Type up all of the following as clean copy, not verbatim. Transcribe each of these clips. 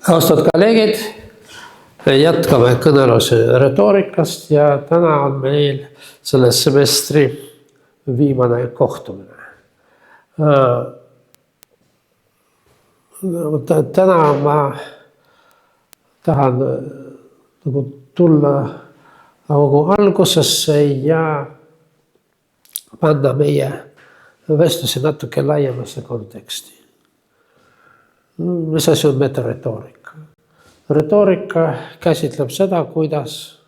Austatud kolleegid, jätkame kõneluse retoorikast ja täna on meil selle semestri viimane kohtumine. Täna ma tahan tulla algusesse ja panna meie vestluse natuke laiemasse konteksti. Mis asi on metaretoorika? Retoorika käsitleb seda, kuidas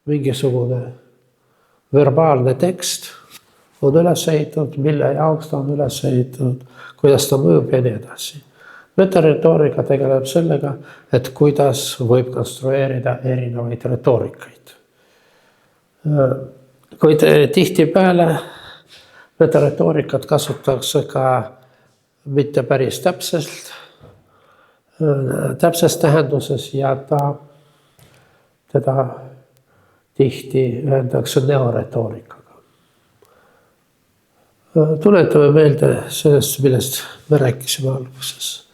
mingisugune verbaalne tekst on üles ehitatud, mille jaoks ta on üles ehitatud, kuidas ta mõjub ja nii edasi. Metaretoorika tegeleb sellega, et kuidas võib konstrueerida erinevaid retoorikaid. Kuid tihtipeale metaretoorikat kasutatakse ka mitte päris täpses tähenduses ja teda tihti öeldakse neoretoorikaga. Tuletame meelde sellest, millest me rääkisime alguses.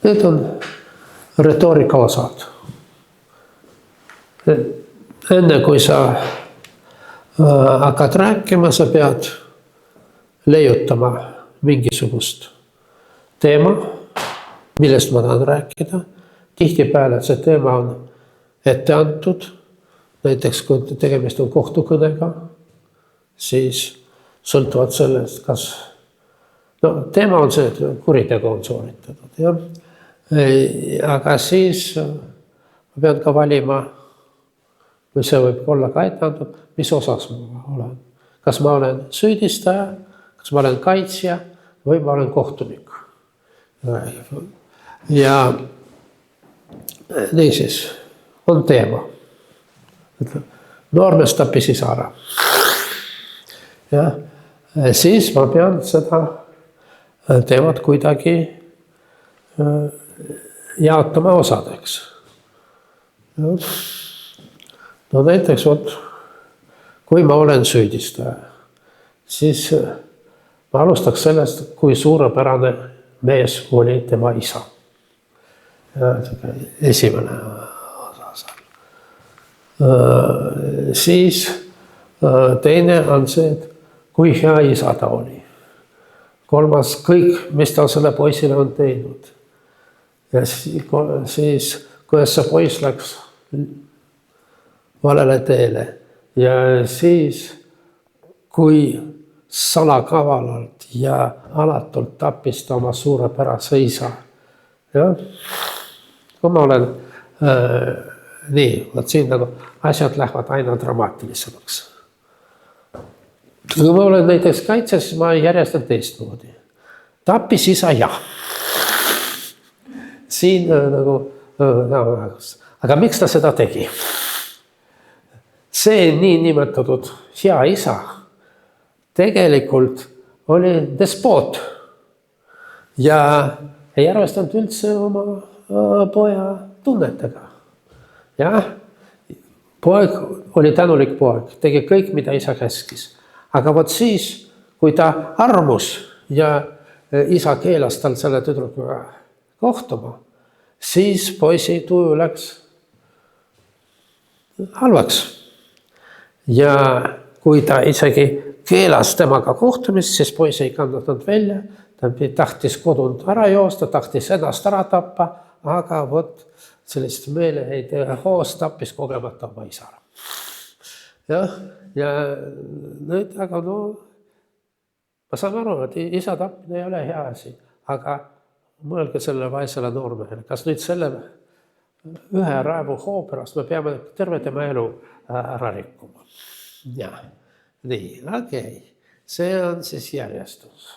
Need on retoorika osad. Enne kui sa hakkad rääkima, sa pead leiutama mingisugust teema, millest ma tahan rääkida. Tihtipeale see teema on ette antud. Näiteks kui tegemist on kohtukõnega, siis sõltuvalt sellest, kas teema on see, et kuritegu on sooritatud. Ja? Aga siis ma pean ka valima, või see võib olla ka ette antud, mis osas ma olen. Kas ma olen süüdistaja, kas ma olen kaitsja või ma olen kohtunik. Ja niisiis on teema. Noormees tappis isa ära. Ja siis ma pean seda teemat kuidagi jaotama osadeks. No näiteks, kui ma olen süüdistaja, siis ma alustaks sellest, kui suurepärane mees oli tema isa. Esimene osa. Siis teine on see, et kui hea isa ta oli. Kolmas, kõik, mis ta selle poisile on teinud. Ja siis, kuidas see poiss läks valele teele. Ja siis, kui salakavalalt ja alatult tappis ta oma suurepärase isa. Ja? Kui ma olen nii, siin nagu asjad lähevad aina dramaatilisemaks. Kui ma olen näiteks kaitses, siis ma järjestan teistmoodi. Tappis isa ja. Siin nagu, aga miks ta seda tegi? See nii nimetatud hea isa tegelikult oli despoot ja ei arvestanud üldse oma poja tunnetega. Ja? Poeg oli tänulik poeg, tegi kõik, mida isa käskis. Aga vot siis, kui ta armus ja isa keelas tal selle tüdrukuga kohtuma, siis poisi tuju läks halvaks. Ja kui ta isegi keelas temaga kohtumist, siis poisi ei kannatanud välja, ta tahtis kodunt ära joosta, tahtis ennast ära tappa, aga vot sellist meeleheid hoos tappis kogemata oma isa ära. Ja nüüd, aga ma saan aru, et isa tappine ei ole hea asi, aga mõelge sellele vaesele noormehele, kas nüüd selle ühe raevu hoo pärast me peame terve tema elu ära rikkuma. Ja, nii, okei. See on siis järjestus.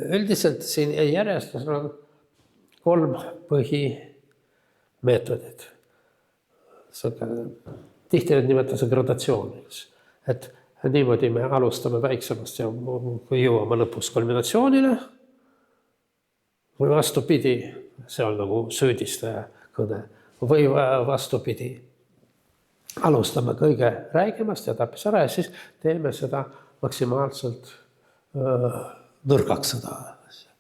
Üldiselt siin järjestus on 3 põhimeetodid. Tihti need nimetatakse gradatsiooniks. Et niimoodi me alustame väiksemast ja kui jõuame lõpus kulminatsioonile, või vastupidi, see on nagu süüdistaja kõne, või vastupidi, alustame kõige räigemast ja tappis ära ja siis teeme seda maksimaalselt nõrgaks seda asja.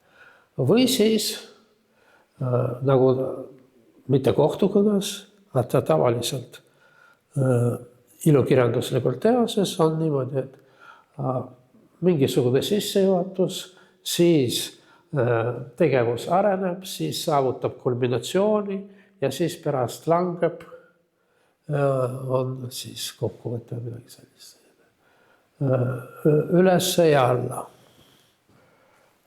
Või siis nagu mitte kohtukõnes, aga tavaliselt ilukirjanduslikult teoses on niimoodi, et mingisugune sissejuhatus, siis tegevus areneb, siis saavutab kulminatsiooni ja siis pärast langeb, on siis kokkuvõte midagi sellist. Ülesse ja alla.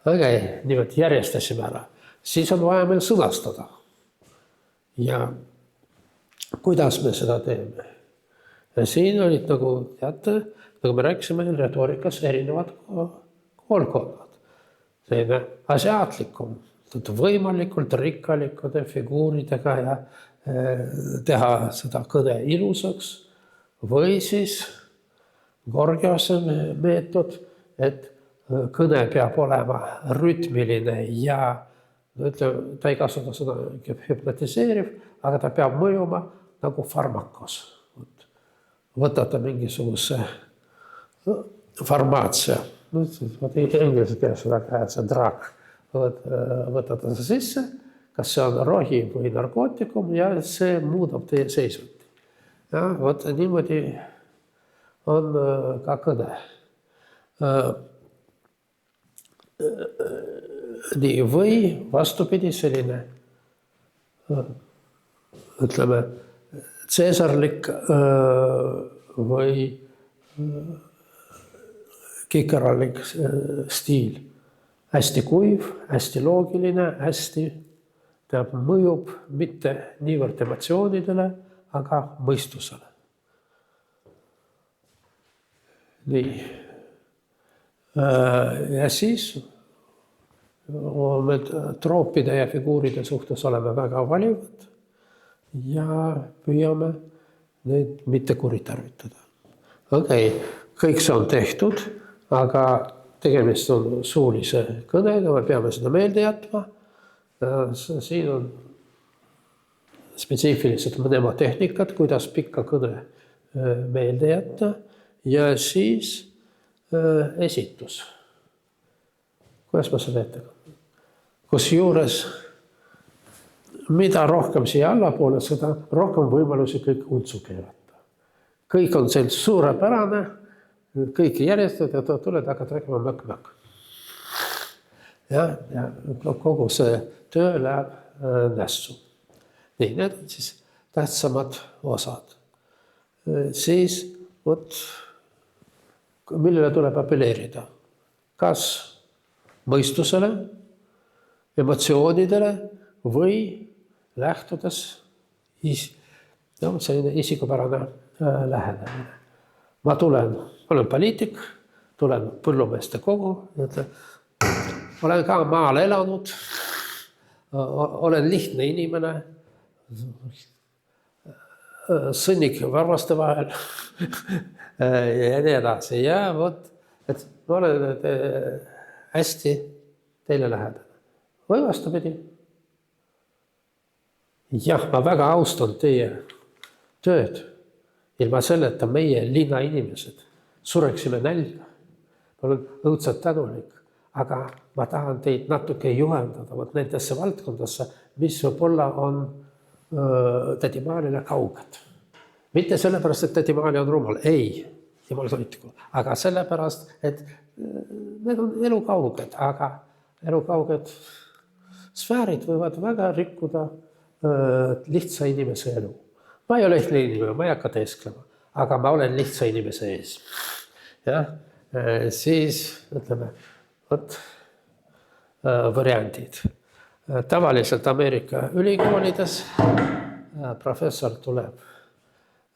Niimoodi järjestasime ära. Siis on vaja meil sõnastada. Ja kuidas me seda teeme? Ja siin olid nagu, teate, nagu me rääkisime retoorikas erinevad koolkonnad. Selline asiaatlikum, võimalikult rikkalikude figuuridega ja teha seda kõne ilusaks või siis Gorgiase meetod, et kõne peab olema rütmiline ja ütleme, ta ei kasuta seda hüpnotiseeriv, aga ta peab mõjuma nagu farmakos. Võtate mingisuguse farmaatsia, inglise keeles väga hea, see drug, võtate see sisse, kas see on rohi või narkootikum ja see muudab teie seisundi. Ja vot niimoodi on ka kõne. Nii, või vastupidi selline, ütleme, Caesarlik või kikeralik stiil. Hästi kuiv, hästi loogiline, hästi mõjub mitte niivõrd emotsioonidele, aga mõistusele. Nii. Ja siis me troopide ja figuuride suhtes oleme väga valivad ja püüame neid mitte kuritarvitada. Kõik see on tehtud, aga tegemist on suulise kõnega, me peame seda meelde jätma. Siin on spetsiifilised mnemotehnikad, kuidas pikka kõne meelde jätta ja siis esitus. Kuidas ma seda ette kannan? Kusjuures, mida rohkem siia allapoole, seda rohkem võimalusi kõik untsu keerata. Kõik on seal suurepärane, kõik järjestad ja tuled hakkad rääkima mökk-mökk. Ja kogu see töö läheb nässu. Nii, need on siis tähtsamad osad. Siis, millele tuleb apelleerida? Kas mõistusele, emotsioonidele või lähtudes selline isikupärane lähenemine. Ma olen poliitik, tulen põllumeeste kogu, olen ka maal elanud, olen lihtne inimene, sõnnik varvaste vahel ja nii edasi. Ja et ma olen hästi teile lähedane. Või vastupidi. Jah, ma väga austan teie tööd. Ilma selleta meie linna inimesed sureksime nälga. Ma olen õudselt tänulik, aga ma tahan teid natuke juhendada nendesse valdkondesse, mis võib-olla on tädimaalile kauged. Mitte sellepärast, et tädimaali on rumal. Ei, jumal soitiku. Aga sellepärast, et need on elukauged, aga elukauged sfäärid võivad väga rikkuda lihtsa inimese elu. Ma ei ole lihtne inimene, ma ei hakka teesklema, aga ma olen lihtsa inimese ees. Ja, siis ütleme, variandid. Tavaliselt Ameerika ülikoolides professor tuleb,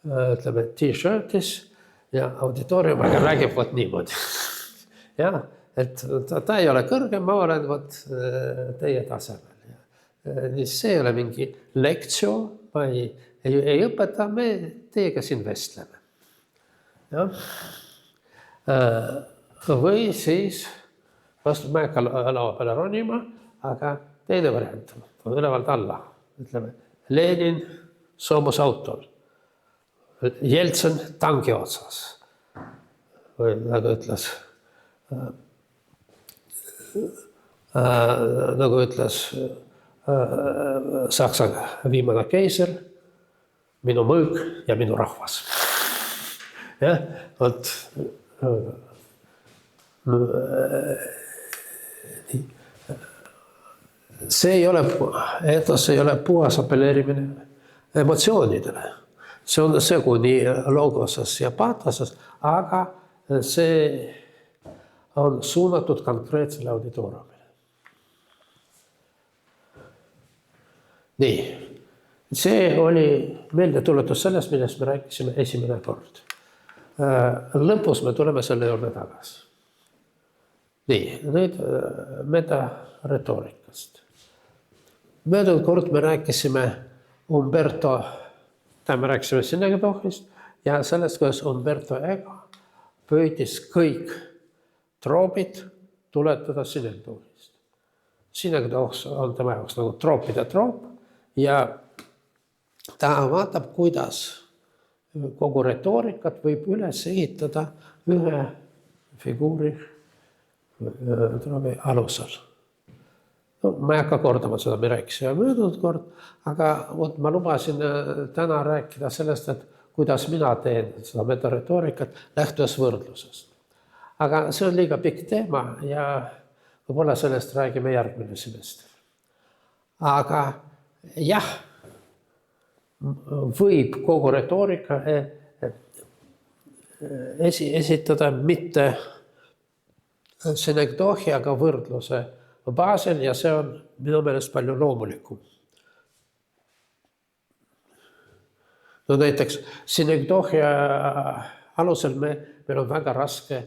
ütleme, t-shirtis ja auditooriumiga räägib niimoodi. Ja, et ta ei ole kõrgem, ma olen teie tasemel. See ei ole mingi lektsio, ma ei õpeta, me teiega siin vestleme. Ja. Või siis vastu ma ei hakka laua peale ronima, aga teine variant on ülevalt alla. Ütleme, Lenin soomusautol, Jeltsin tangi otsas. Või nagu ütles Saksa viimane keiser, minu mõõg ja minu rahvas. Jah, vot see ei ole, etos ei ole puhas apelleerimine emotsioonidele. See on segu nii logoses ja paatoses, aga see on suunatud konkreetsele auditooriumile. Nii, see oli meeldetuletus sellest, millest me rääkisime esimene kord. Lõpus me tuleme selle juurde tagasi. Nii, nüüd metaretoorikast. Möödunud kord me rääkisime Umberto, me rääkisime Synekdohist ja sellest, kuidas Umberto Eco püüdis kõik troopid tuletada Synekdohist. Synekdoh on tema jaoks nagu troopide troop ja ta vaatab, kuidas kogu retoorikat võib üles ehitada ühe figuuri alusel. No, ma ei hakka kordama seda, me rääkisime möödunud kord, aga ma lubasin täna rääkida sellest, et kuidas mina teen seda metaretoorikat lähtudes võrdlusest. Aga see on liiga pikk teema ja võib-olla sellest räägime järgmine semester. Aga jah, võib kogu retoorika esitada mitte Synekdohi, aga võrdluse baasil ja see on minu meelest palju loomulikum. No näiteks Synekdohi alusel meil on väga raske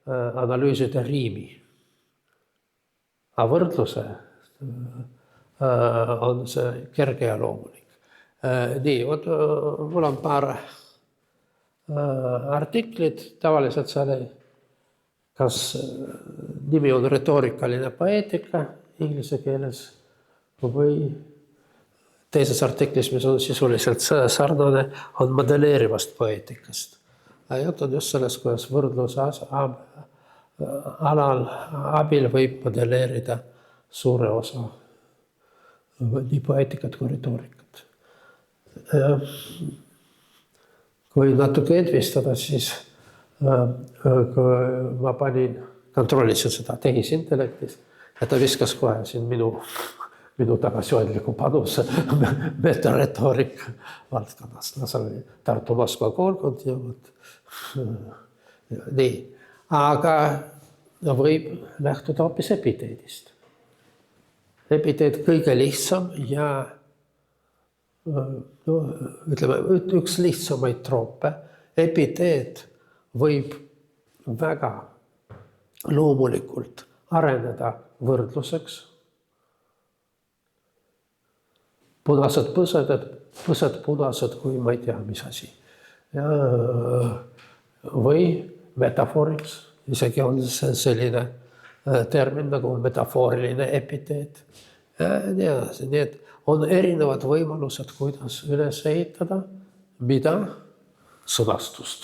analüüsida riimi. Aga võrdluse on see kerge ja loomulik. Nii, mul on paar artiklit, tavaliselt seal kas nimi on retoorikaline poeetika inglise keeles või teises artiklis, mis on sisuliselt sarnane, on modelleerivast poeetikast. Jutt on just sellest, kuidas võrdluse alal abil võib modelleerida suure osa nii poeetikat kui retoorikat. Kui natuke edvistada, siis ma kontrollisin seda tehisintellektis ja ta viskas kohe siin minu tagasihoidliku panuse metaretoorika valdkonnas. No, see oli Tartu-Moskva koolkond ja nii. Aga võib lähtuda hoopis epiteedist. Epiteed kõige lihtsam ja ütleme, üks lihtsamaid troope. Epiteed võib väga loomulikult areneda võrdluseks. Punased põsed punased, kui ma ei tea, mis asi. Või metaforiks, isegi on selline termin nagu metafooriline epiteed. Nii et on erinevad võimalused, kuidas üles ehitada, mida sõnastust.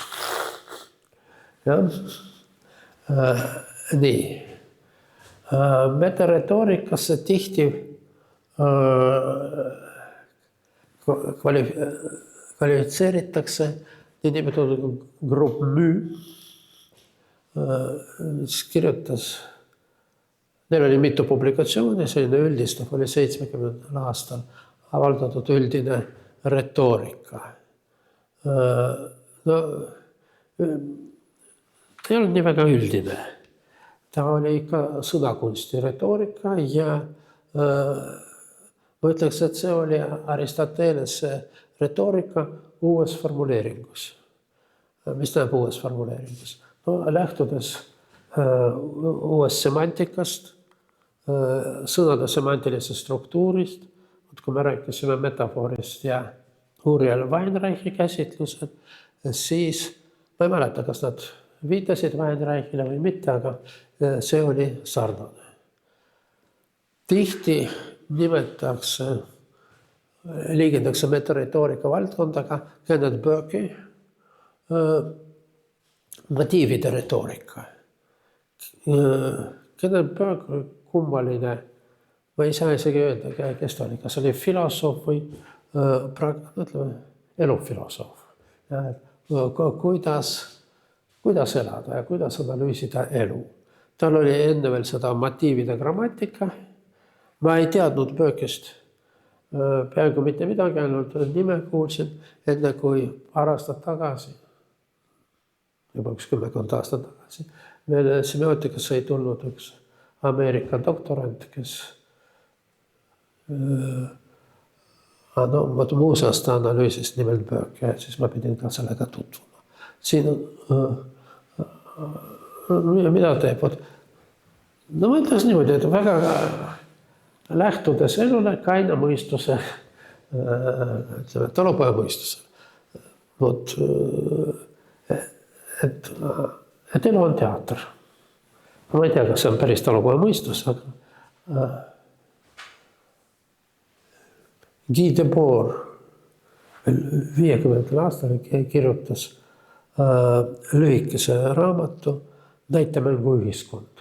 Nii. Metaretoorikasse tihti kvalifitseeritakse niinimetatud grupp Mü, mis kirjutas, neil oli mitu publikatsiooni, selline üldistav oli 70. aastal avaldatud üldine retoorika. No, ta ei olnud nii väga üldine. Ta oli ikka sõnakunsti retoorika ja ma ütleks, et see oli Aristotelese retoorika uues formuleeringus. Mis tähendab uues formuleeringus? No, lähtudes uuest semantikast, sõnade semantilisest struktuurist, kui me rääkisime metafoorist ja Uriel Weinreichi käsitlused, siis ma ei mäleta, kas nad viitasid Weinreichile või mitte, aga see oli sarnane. Tihti liigitakse metaretoorika valdkondaga Kenneth Burke'i motiivide retoorika. Kenneth Burke kummaline ma ei saa isegi öelda, kes ta oli, kas oli filosoof või ütleme, elufilosoof. Kuidas elada ja kuidas analüüsida elu. Tal oli enne veel seda motiivide grammatika. Ma ei teadnud Böökist peaaegu mitte midagi, ainult nime kuulsin, enne kui paar aastat tagasi, juba 10 aastat tagasi, meil semiootikasse ei tulnud üks Ameerika doktorant, kes muuseas ta analüüsis nimelt Bööki ja siis ma pidin ka sellega tutvuma. Siin on, mida teeb? No ma ütleks niimoodi, et väga lähtudes elule kaine mõistuse, talupojamõistuse. Et elu on teater. Ma ei tea, kas see on päris talupojamõistus, aga Guy Debord 50 aastal kirjutas lühikese raamatu Näitemängu ühiskond.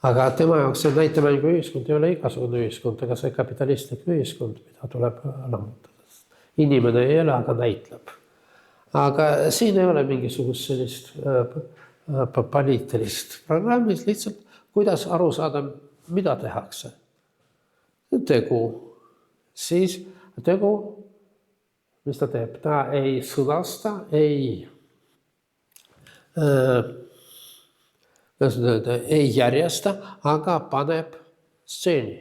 Aga tema jaoks see näitemängu ühiskond ei ole igasugune ühiskond, aga see kapitalistlik ühiskond, mida tuleb lammutada. Inimene ei ela, aga näitleb. Aga siin ei ole mingisugust sellist poliitilist programmis, lihtsalt kuidas aru saada, mida tehakse. Tegu. Siis tegu, mis ta teeb? Ta ei sõnasta, ei järjesta, aga paneb stseeni.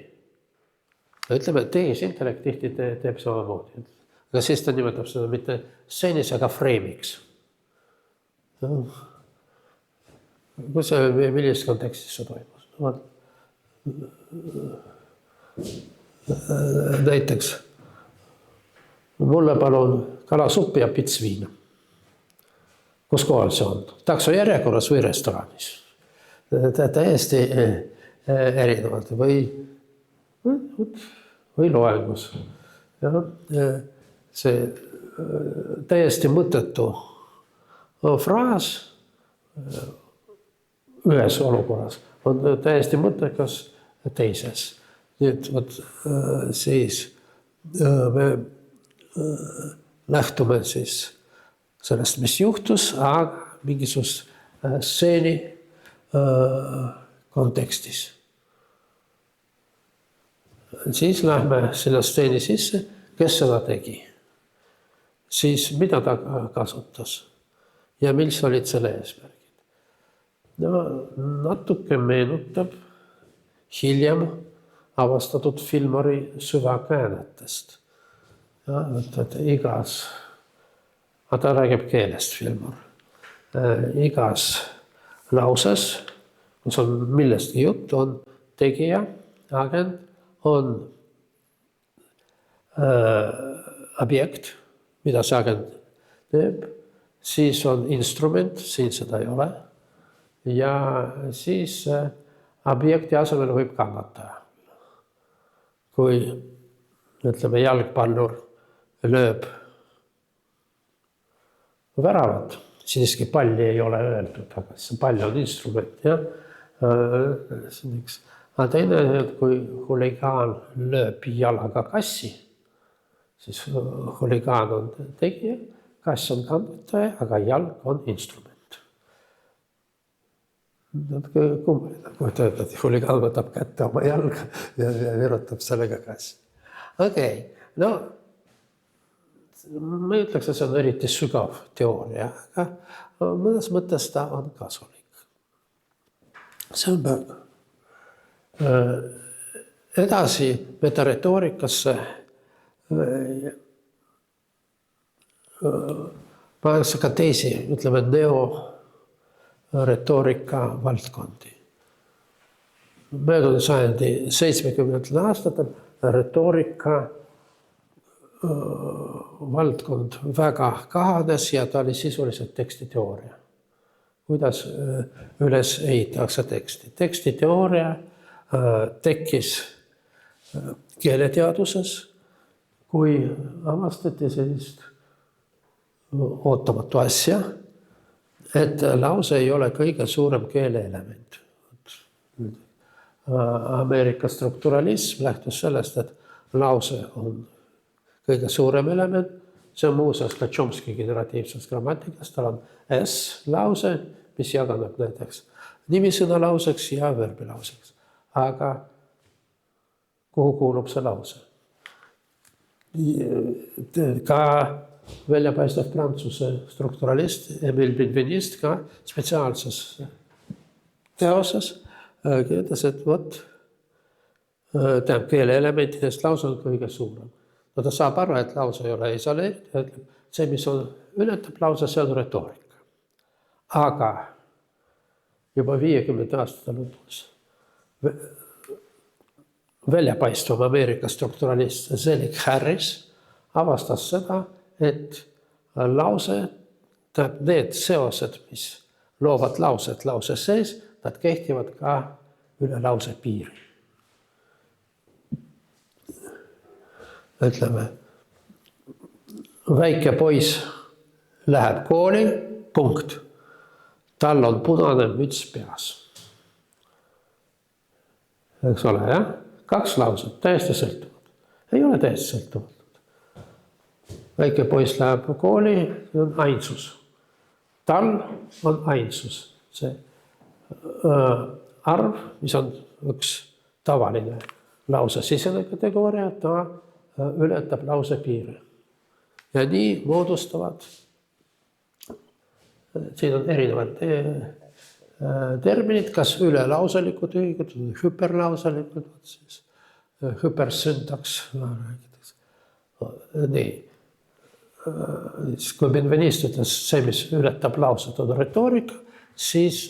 Ütleme, tehisintellekt tihti teeb samamoodi. Aga siis ta nimetab seda mitte stseenis, aga freemiks. Millises kontekstis see toimus? Näiteks mulle palun kalasuppi ja pits viina. Kus kohal see on? Takso järjekorras või restoranis? Täiesti erinevad või loengus. See täiesti mõttetu fraas ühes olukorras on täiesti mõttekas teises. Nüüd siis me lähtume siis sellest, mis juhtus, aga mingisugust stseeni kontekstis. Siis lähme selle stseeni sisse, kes seda tegi. Siis mida ta kasutas ja mis olid selle eesmärgid. No, natuke meenutab hiljem avastatud Fillmori süvakäänetest. Igas, ta räägib keelest Fillmor, igas lauses, kus on millestki juttu, on tegija, agent, on objekt, mida see agent teeb, siis on instrument, siin seda ei ole, ja siis objekti asemel võib kannataja. Kui, ütleme, jalgpallur lööb väravat, siiski palli ei ole öeldud, aga see pall on instrument, jah. Aga teine, kui huligaan lööb jalaga kassi, siis huligaan on tegija, kass on kannataja, aga jalg on instrument. Kummaline, kui töötad, huligaan võtab kätte oma jalga ja virutab sellega kassi. Okei, no ma ei ütleks, et see on eriti sügav teooria, aga mõnes mõttes ta on kasulik. See on Böök. Edasi metaretoorikasse pannakse ka teisi, ütleme, retoorika valdkondi. Möödunud sajandi 70 aastatel retoorika valdkond väga kahanes ja ta oli sisuliselt tekstiteooria. Kuidas üles ehitatakse teksti? Tekstiteooria tekkis keeleteaduses, kui avastati sellist ootamatu asja, et lause ei ole kõige suurem keeleelement. Ameerika strukturalism lähtus sellest, et lause on kõige suurem element. See on muuseas ka Chomsky generatiivses grammatikas, tal on S lause, mis jaganeb näiteks nimisõna lauseks ja verbi lauseks. Aga kuhu kuulub see lause? Ka väljapaistev prantsuse strukturalist Emile Benveniste ka spetsiaalses teoses kirjutas, et keele elementidest lause on kõige suurem. No ta saab aru, et lause ei ole isoleeritud, see, mis ületab lause, see on retoorika. Aga juba 50 aastate lõpus väljapaistvam Ameerika strukturalist Zelig Harris avastas seda, et lause, need seosed, mis loovad lauset lause sees, nad kehtivad ka üle lause piiri. Ütleme, väike poiss läheb kooli, punkt. Tal on punane müts peas. Eks ole, jah? 2 lauset, täiesti sõltuvad. Ei ole täiesti sõltuvad. Väike poiss läheb kooli, see on ainsus. Tal on ainsus. See arv, mis on üks tavaline lause sisene kategooria, ta ületab lause piiri. Ja nii moodustavad, siin on erinevad terminid, kas ülelauselikud ühingud, hüperlauselikud, siis hüpersüntaks. Nii. Kui Benveniste ütles see, mis ületab lauset, on retoorika, siis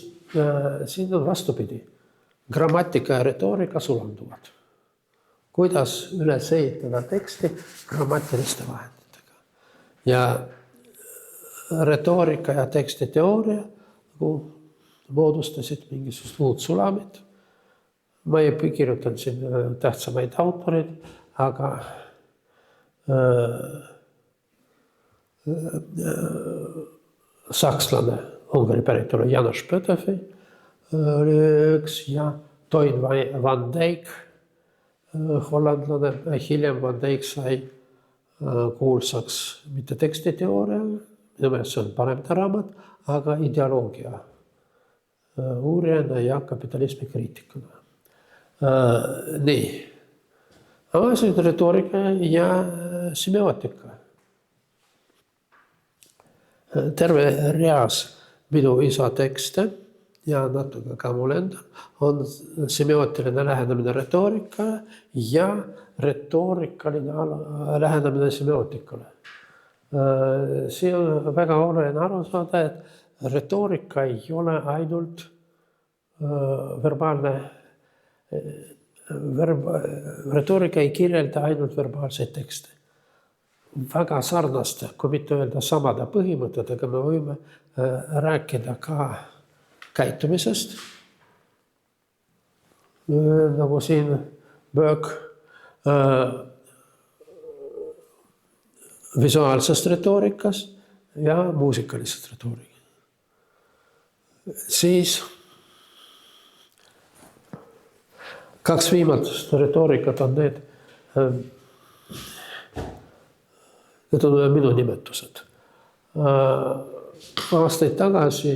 siin on vastupidi. Grammatika ja retoorika sulanduvad. Kuidas üles ehitada teksti grammatiliste vahenditega. Ja retoorika ja tekstiteooria moodustasid mingisugust uut sulamit. Ma ei kirjutan siin tähtsamaid autoreid, aga sakslane, Ungari päritolu Janos Pötöfi oli üks ja Toyn van Dijk, hollandlane, hiljem Van Dijk sai kuulsaks mitte tekstiteooria, minu meelest see on paremta raamat, aga ideoloogia uurijana ja kapitalismi kriitikuna. Nii. Avasid retoorika ja semiootika. Terve reas minu isa tekste ja natuke ka mul endal on semiootiline lähenemine retoorika ja retoorikaline lähenemine semiootikale. See on väga oluline aru saada, et retoorika ei ole ainult verbaalne, retoorika ei kirjelda ainult verbaalseid tekste. Väga sarnaste, kui mitte öelda samade põhimõtetega, me võime rääkida ka käitumisest, nagu siin Böök visuaalsest retoorikast ja muusikalisest retoorikast. Siis 2 viimatust retoorikat on need on minu nimetused. Aastaid tagasi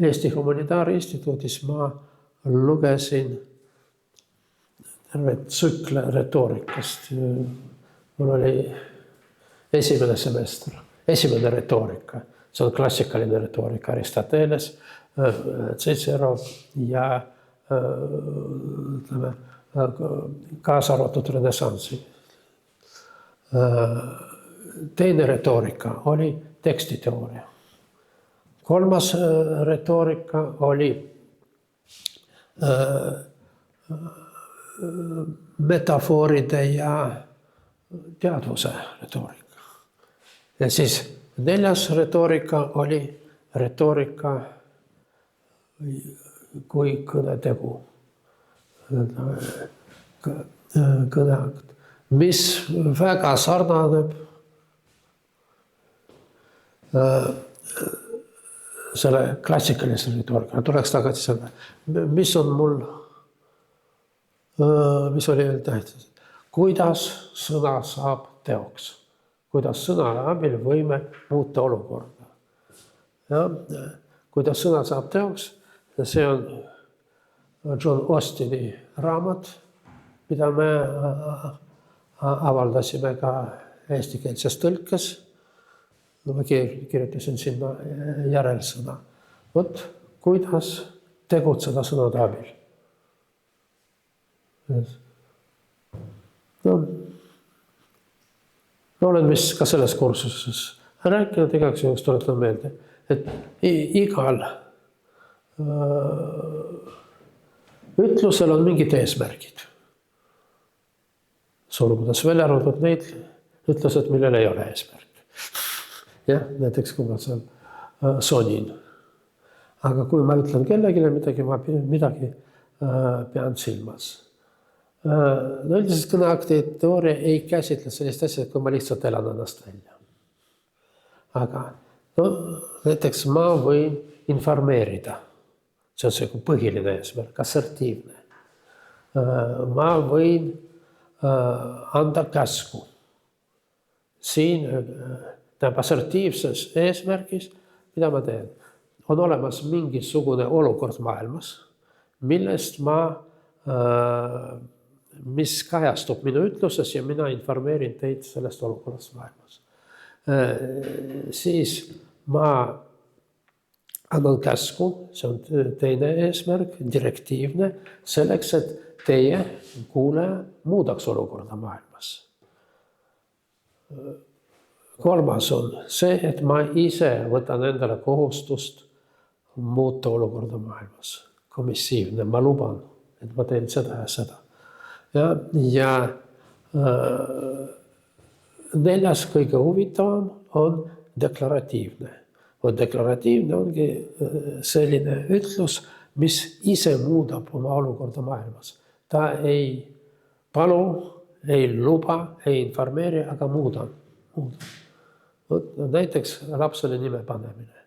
Eesti Humanitaarinstituudis ma lugesin terve tsükle retoorikast. Mul oli esimene semester, esimene retoorika. See on klassikaline retoorika, Aristoteles, Cicero ja kaasa arvatud renessansi. Teine retoorika oli tekstiteooria. 3. retoorika oli metafooride ja teadvuse retoorika. Ja siis 4. retoorika oli retoorika kui kõnetegu. Kõneakt, mis väga sarnaneb selle klassikalise retoorika. Tuleks tagasi selle, mis on mul mis oli veel tähtis. Kuidas sõna saab teoks? Kuidas sõna abil võime muuta olukorda? Ja, kuidas sõna saab teoks? See on John Austini raamat, mida me avaldasime ka eestikeelses tõlkes. Ma kirjutasin sinna järelsõna. Vot, kuidas tegutseda sõnade abil. No, olen vist ka selles kursuses rääkinud, igaks juhuks tuletan meelde, et igal ütlusel on mingid eesmärgid. Sulgudes välja arvatud neid ütlused, millel ei ole eesmärk. Jah, näiteks kui ma seal sonin. Aga kui ma ütlen kellegile midagi, ma midagi pean silmas. No üldiselt kõneakti teooria ei käsitle sellist asja, kui ma lihtsalt elan ennast välja. Aga no, näiteks ma võin informeerida. See on see põhiline eesmärk, assertiivne. Ma võin anda käsku. Siin assertiivses eesmärgis, mida ma teen, on olemas mingisugune olukord maailmas, millest mis kajastub minu ütluses ja mina informeerin teid sellest olukorrast maailmas. Siis ma annan käsku, see on teine eesmärk, direktiivne, selleks, et teie kuuleja muudaks olukorda maailmas. Kolmas on see, et ma ise võtan endale kohustust muuta olukorda maailmas. Komissiivne, ma luban, et ma teen seda ja seda. Ja neljas kõige huvitavam on deklaratiivne. Deklaratiivne ongi selline ütlus, mis ise muudab oma olukorda maailmas. Ta ei palu, ei luba, ei informeeri, aga muudab. Näiteks lapsele nime panemine.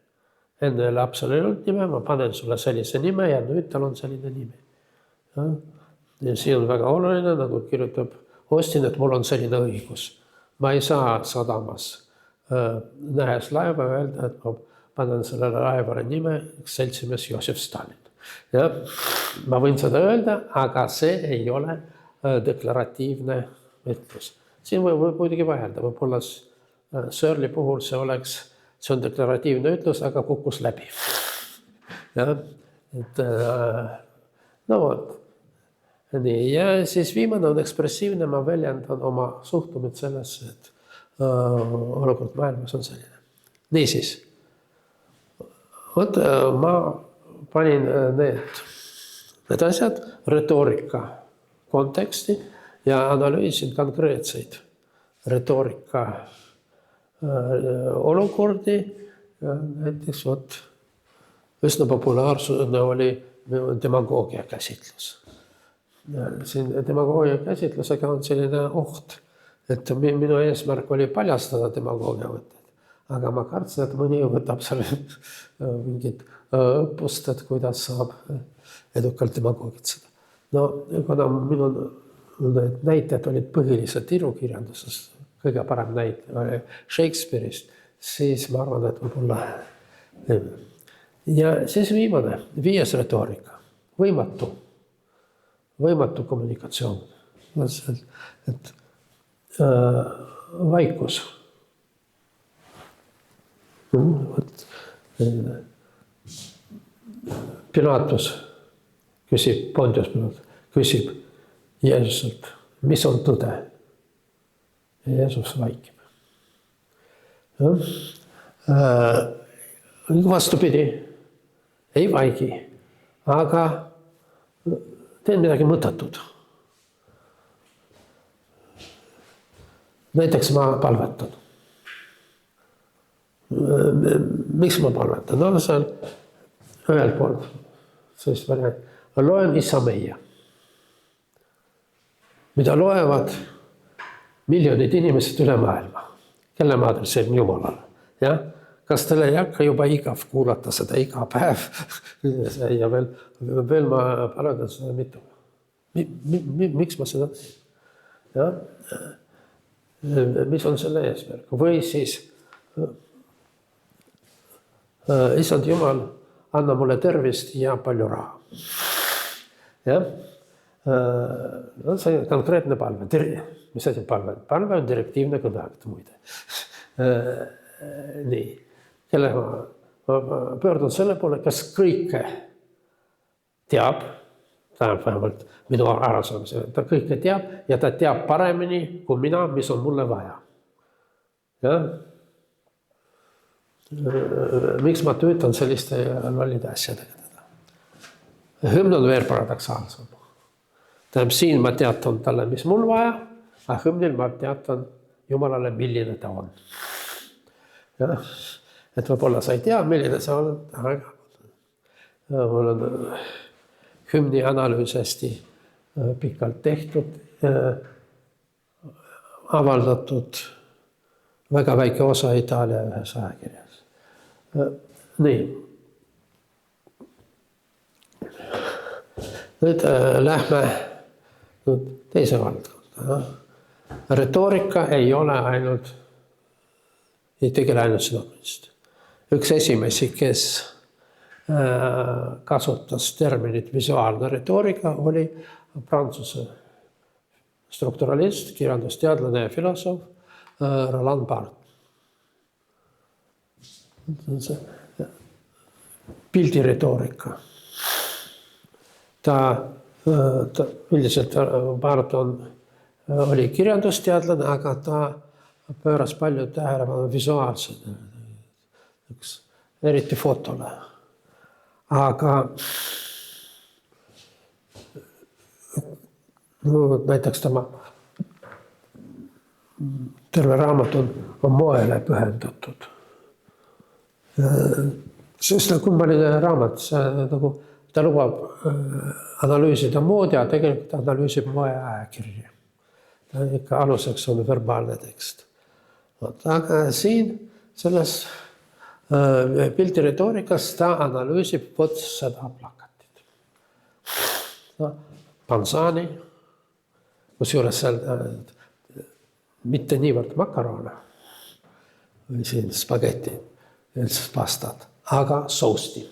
Enne lapsele ei olnud nime, ma panen sulle sellise nime ja nüüd tal on selline nime. Ja siin on väga oluline, nagu kirjutab Austin, et mul on selline õigus. Ma ei saa sadamas nähes laeva öelda, et ma panen sellele laevale nime seltsimees Joosef Stalin. Ja, ma võin seda öelda, aga see ei ole deklaratiivne ütlus. Siin võib muidugi vahelda, võib-olla Searle'i puhul see on deklaratiivne ütlus, aga kukkus läbi. Ja, et, no vot. Nii, ja siis viimane on ekspressiivne, ma väljendan oma suhtumit sellesse, et olukord maailmas on selline. Niisiis, ma panin need asjad retoorika konteksti ja analüüsin konkreetseid retoorika olukordi. Näiteks üsna populaarsune oli demagoogia käsitlus. Siin demagoogia käsitlusega on selline oht, et minu eesmärk oli paljastada demagoogia võtted. Aga ma kartsin, et mõni võtab seal mingid õppust, et kuidas saab edukalt demagoogitseda. No, kuna minu näited olid põhiliselt ilukirjanduses, kõige parem näite oli Shakespeare'ist, siis ma arvan, et võib-olla. Ja siis viimane, 5. retoorika, võimatu kommunikatsioon. Et vaikus. Pilatus küsib, Pontius Pilatus küsib Jeesuselt, mis on tõde? Ja Jeesus vaikib. Vastupidi, ei vaigi, aga teen midagi mõttetut. Näiteks ma palvetan. Miks ma palvetan? No seal ühel pool sellist variant. Loen Isa meie, mida loevad miljonid inimesed üle maailma, kelle ma adresseerin Jumalale. Ja? Kas teile ei hakka juba igav kuulata seda iga päev? Ja veel ma parandan seda mitu. Miks ma seda teen? Ja? Mis on selle eesmärk? Või siis issand Jumal, anna mulle tervist ja palju raha. Ja? See on konkreetne palve. Mis asi palve? Palve on direktiivne kõneakt muide. Nii. Kelle ma pöördun selle poole, kas kõike teab, tähendab vähemalt minu arasaamise, ta kõike teab ja ta teab paremini kui mina, mis on mulle vaja. Ja? Miks ma töötan selliste lollide asjadega teda? Hümn on veel paradoksaalsem. Tähendab, siin ma teatan talle, mis mul vaja, aga hümnil ma teatan Jumalale, milline ta on. Ja? Et võib-olla sa ei tea, milline see on, aga mul on hümni analüüs hästi pikalt tehtud, avaldatud väga väike osa Itaalia ühes ajakirjas. Nii. Nüüd lähme teise valdkonda. Retoorika ei ole ainult, ei tegele ainult südameist. Üks esimesi, kes kasutas terminit visuaalne retoorika, oli prantsuse strukturalist, kirjandusteadlane ja filosoof Roland Barthes. Pildiretoorika. Ta üldiselt Barthes oli kirjandusteadlane, aga ta pööras palju tähelepanu visuaalsele, eriti fotole. Aga näiteks tema terve raamat on moele pühendatud. Sest kummaline raamat, ta lubab analüüsida moodi, ja tegelikult analüüsib moe ajakirja. Ikka aluseks on verbaalne tekst. Aga siin selles pildiretoorikas ta analüüsib seda plakatit. Panzani, kus juures seal mitte niivõrd makarone või siin spaghetti, pastat, aga sousti.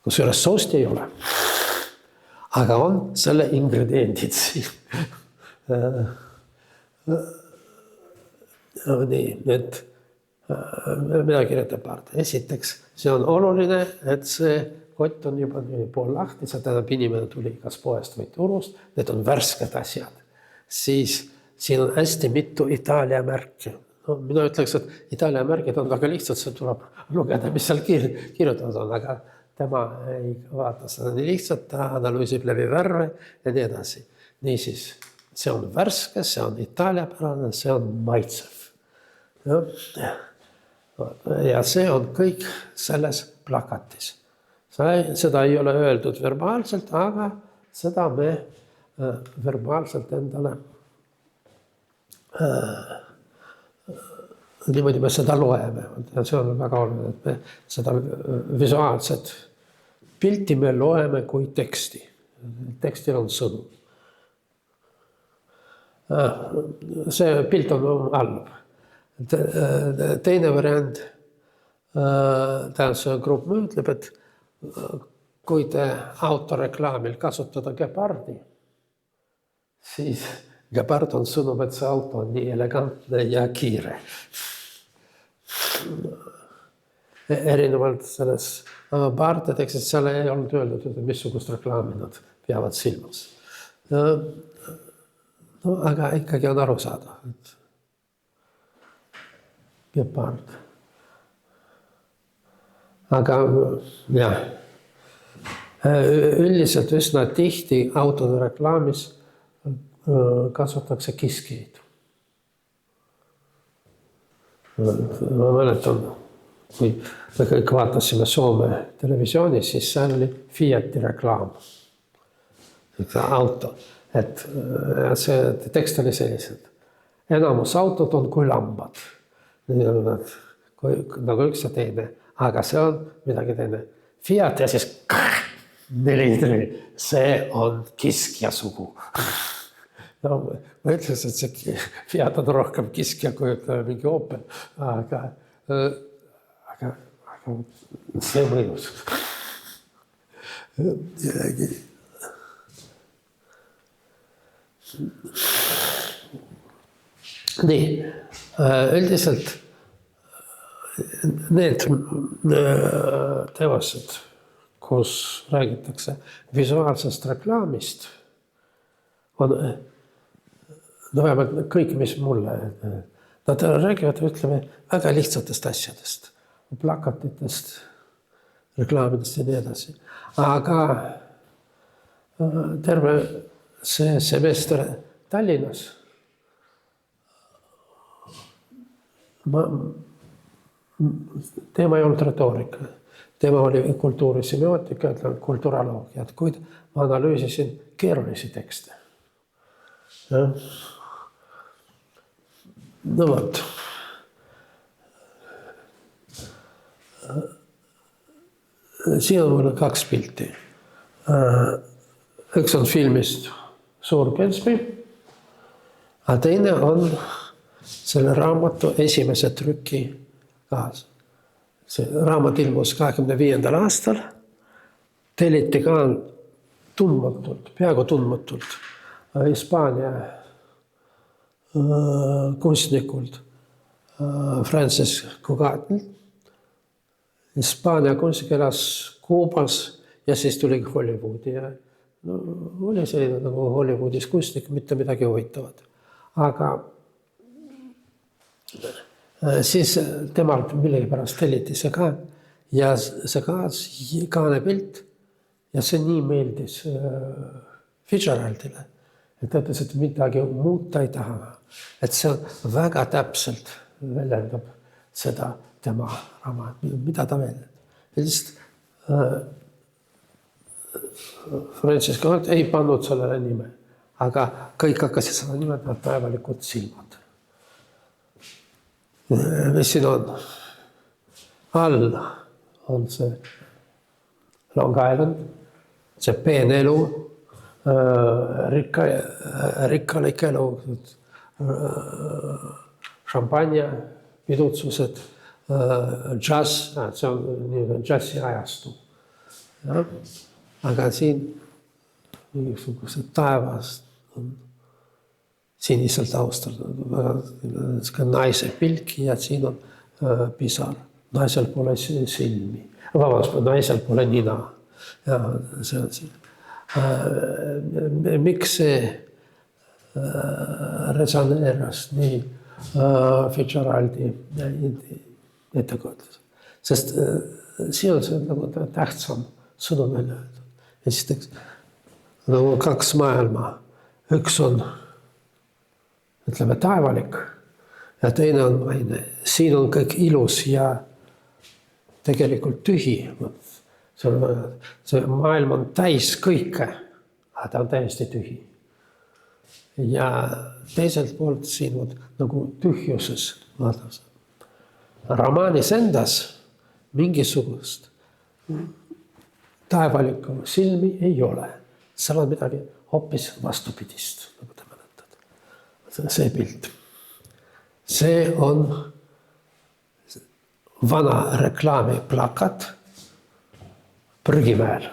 Kus juures sousti ei ole. Aga on selle ingrediendid siin. Nii, et mida kirjutab Barthes? Esiteks, see on oluline, et see kott on juba pool lahti, see tähendab inimene tuli kas poest või turust, need on värsked asjad. Siis siin on hästi mitu Itaalia märki. No, mina ütleks, et Itaalia märgid on väga lihtsalt, see tuleb lugeda, mis seal kirjutatud on, aga tema ei vaata seda nii lihtsalt, ta analüüsib läbi värve ja nii edasi. Niisiis, see on värske, see on itaaliapärane, see on maitsev. Ja see on kõik selles plakatis. Seda ei ole öeldud verbaalselt, aga seda me verbaalselt endale niimoodi me seda loeme. Ja see on väga oluline, et me seda visuaalset pilti me loeme kui teksti. Tekstil on sõnum. See pilt on halb. Teine variant, see grupp ütleb, et kui te autoreklaamil kasutada gepardi, siis gepard on sõnum, et see auto on nii elegantne ja kiire. Erinevalt selles Barthes tekstis, seal ei olnud öeldud, et missugust reklaami nad peavad silmas. No, aga ikkagi on aru saada, et gepard. Aga jah, üldiselt üsna tihti autode reklaamis kasutatakse kiskijaid. Ma mäletan, kui me kõik vaatasime Soome televisiooni, siis seal oli Fiati reklaam. Auto. Et see tekst oli sellised. Enamus autod on kui lambad. Nagu üks ja teine. Aga see on midagi teine. Fiat ja siis 4, see on kiskja sugu. No, ma ütlesin, et see Fiat on rohkem kiskja kui mingi Opel, aga see mõjus. Nii, üldiselt need teosed, kus räägitakse visuaalsest reklaamist, on vähemalt kõik, mis mulle, nad räägivad, ütleme, väga lihtsatest asjadest, plakatitest, reklaamidest ja nii edasi. Aga terve see semester Tallinnas teema ei olnud retoorika, teema oli kultuurisemiotika, kulturoloogia, kuid ma analüüsisin keerulisi tekste. No vot. Siin on mul 2 pilti. Üks on filmist Suur Gatsby, aga teine on selle raamatu esimese trüki kaas. See raamat ilmus 25. aastal, telliti ka tundmatult, peaaegu tundmatult Hispaania kunstnikult Francis Cugatnilt. Hispaania kunstnik elas Kuubas ja siis tuli Hollywoodi ja oli selline nagu Hollywoodis kunstnik, mitte midagi huvitavat. Aga siis temalt millegipärast telliti see ka ja see kaane pilt ja see nii meeldis Fitzgeraldile, et ta ütles, et midagi muuta ei taha. Et see väga täpselt väljendab seda tema raamat, mida ta veel. Lihtsalt Francis Cugat ei pannud sellele nime, aga kõik hakkasid seda nimetama taevalikud silmad. Mis siin on? All on see Long Island, see peenelu, rikkalik elu, šampanja, pidutsused, džass, see on džassi ajastu. Ja? Aga siin mingisugused taevast on sinisel taustal, naise pilk ja siin on pisar. Naisel pole silmi, naisel pole nina. Ja see on see. Miks see resoneeras nii Fitzgeraldi ettekujutus? Sest siin on see nagu tähtsam sõnum välja öeldud. Esiteks, nagu 2 maailma. Üks on, ütleme, taevalik ja teine on maine. Siin on kõik ilus ja tegelikult tühi. See maailm on täis kõike, aga ta on täiesti tühi. Ja teiselt poolt siin on nagu tühjuses. Romaanis endas mingisugust taevalikku silmi ei ole. Seal on midagi hoopis vastupidist, nagu te mäletad. See pilt. See on vana reklaamiplakat Prügimäel.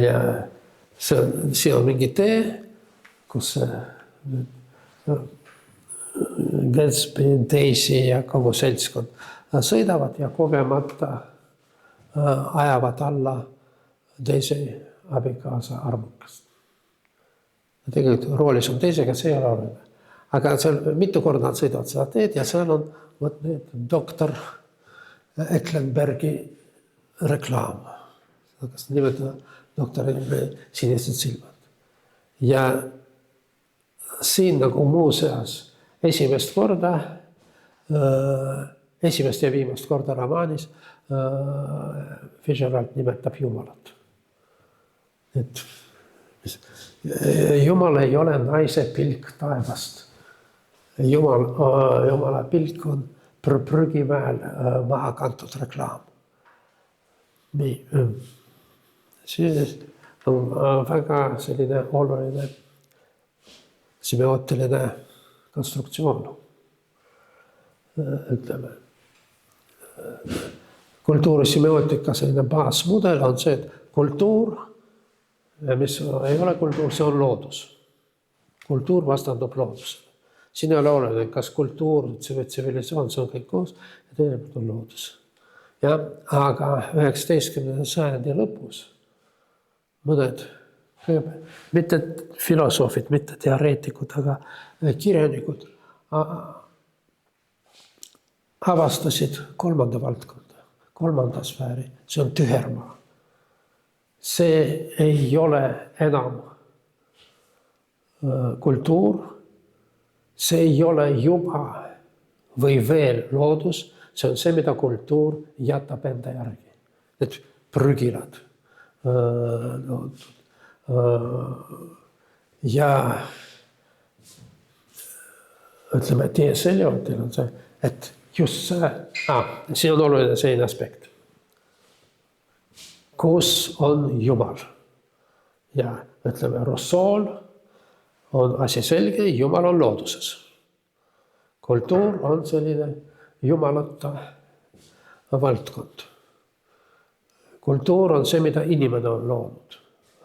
Ja siin on mingi tee, kus Gatsby, Daisy ja kogu seltskond sõidavad ja kogemata ajavad alla teise abikaasa armukast. Tegelikult roolis on teisega, see ei ole oluline. Aga seal mitu korda nad sõidavad seda teed ja seal on doktor Eklenbergi reklaam. Kas nimetada doktor sinised silmad. Ja siin nagu muuseas esimest ja viimast korda romaanis Fitzgerald nimetab Jumalat. Et Jumal ei ole naise pilk taevast. Jumala pilk on Prügimäel maha kantud reklaam. nii, siis on väga selline oluline semiootiline konstruktsioon. Ütleme, kultuuri semiootika selline baasmudel on see, et kultuur, mis ei ole kultuur, see on loodus. Kultuur vastandub loodusele. Siin ei ole oluline, kas kultuur, tsivilisatsioon, see on kõik koos ja tegelikult on loodus. Ja, aga 19. sajandi lõpus mõned, mitte filosoofid, mitte teoreetikud, aga kirjanikud avastasid kolmanda valdkonda, kolmanda sfääri, see on tühermaa. See ei ole enam kultuur, see ei ole juba või veel loodus, see on see, mida kultuur jätab enda järgi. Need prügilad. Ja ütleme, T.S. Eliotil on see, et just see, siin on oluline selline aspekt. Kus on Jumal? Ja ütleme, Rousseau'l on asi selge, Jumal on looduses. Kultuur on selline jumalata valdkond. Kultuur on see, mida inimene on loonud.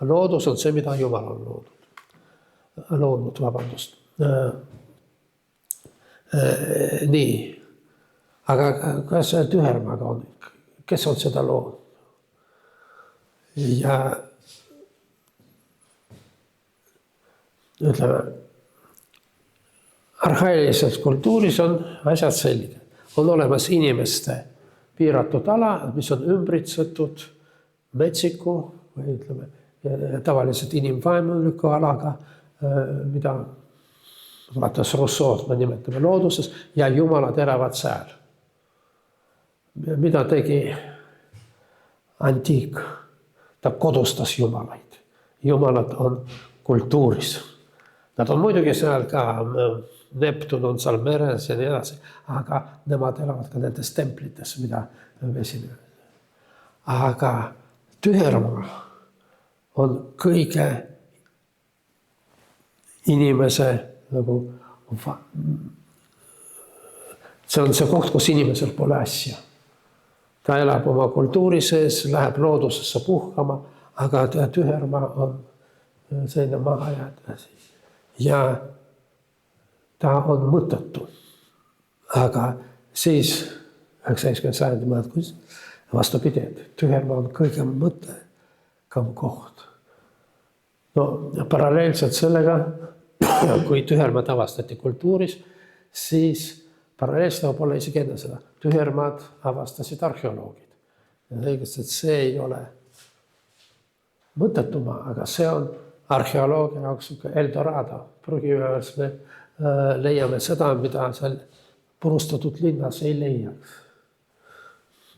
Loodus on see, mida Jumal on loonud, vabandust. Nii, aga kas see tühermaga on? Kes on seda loonud? Ja ütleme, arhailises kultuuris on asjad selge. On olemas inimeste piiratud ala, mis on ümbritsetud metsiku või ütleme, tavaliselt inimvaemuliku alaga, mida vaatas Rousseau'd me nimetame looduses ja jumalad elavad seal. Mida tegi antiik? Ta kodustas jumalaid. Jumalad on kultuuris. Nad on muidugi seal ka, Neptun on seal meres ja nii edasi, aga nemad elavad ka nendes templites, mida vesime. Aga tühermaa on kõige inimese nagu, see on see koht, kus inimesel pole asja. Ta elab oma kultuuri sees, läheb loodusesse puhkama, aga tühermaa on selline maha jääda. Ja ta on mõttetu. Aga siis 19. sajandi mõttes vastupidi, et tühermaa on kõige mõttekam koht. No paralleelselt sellega, kui tühermaad avastati kultuuris, siis paralleelselt võib olla isegi enne seda. Tühermaad avastasid arheoloogid. Ja õigesti, et see ei ole mõttetuma, aga see on arheoloogia jaoks Eldorado. Prügivees me leiame seda, mida seal purustatud linnas ei leiaks.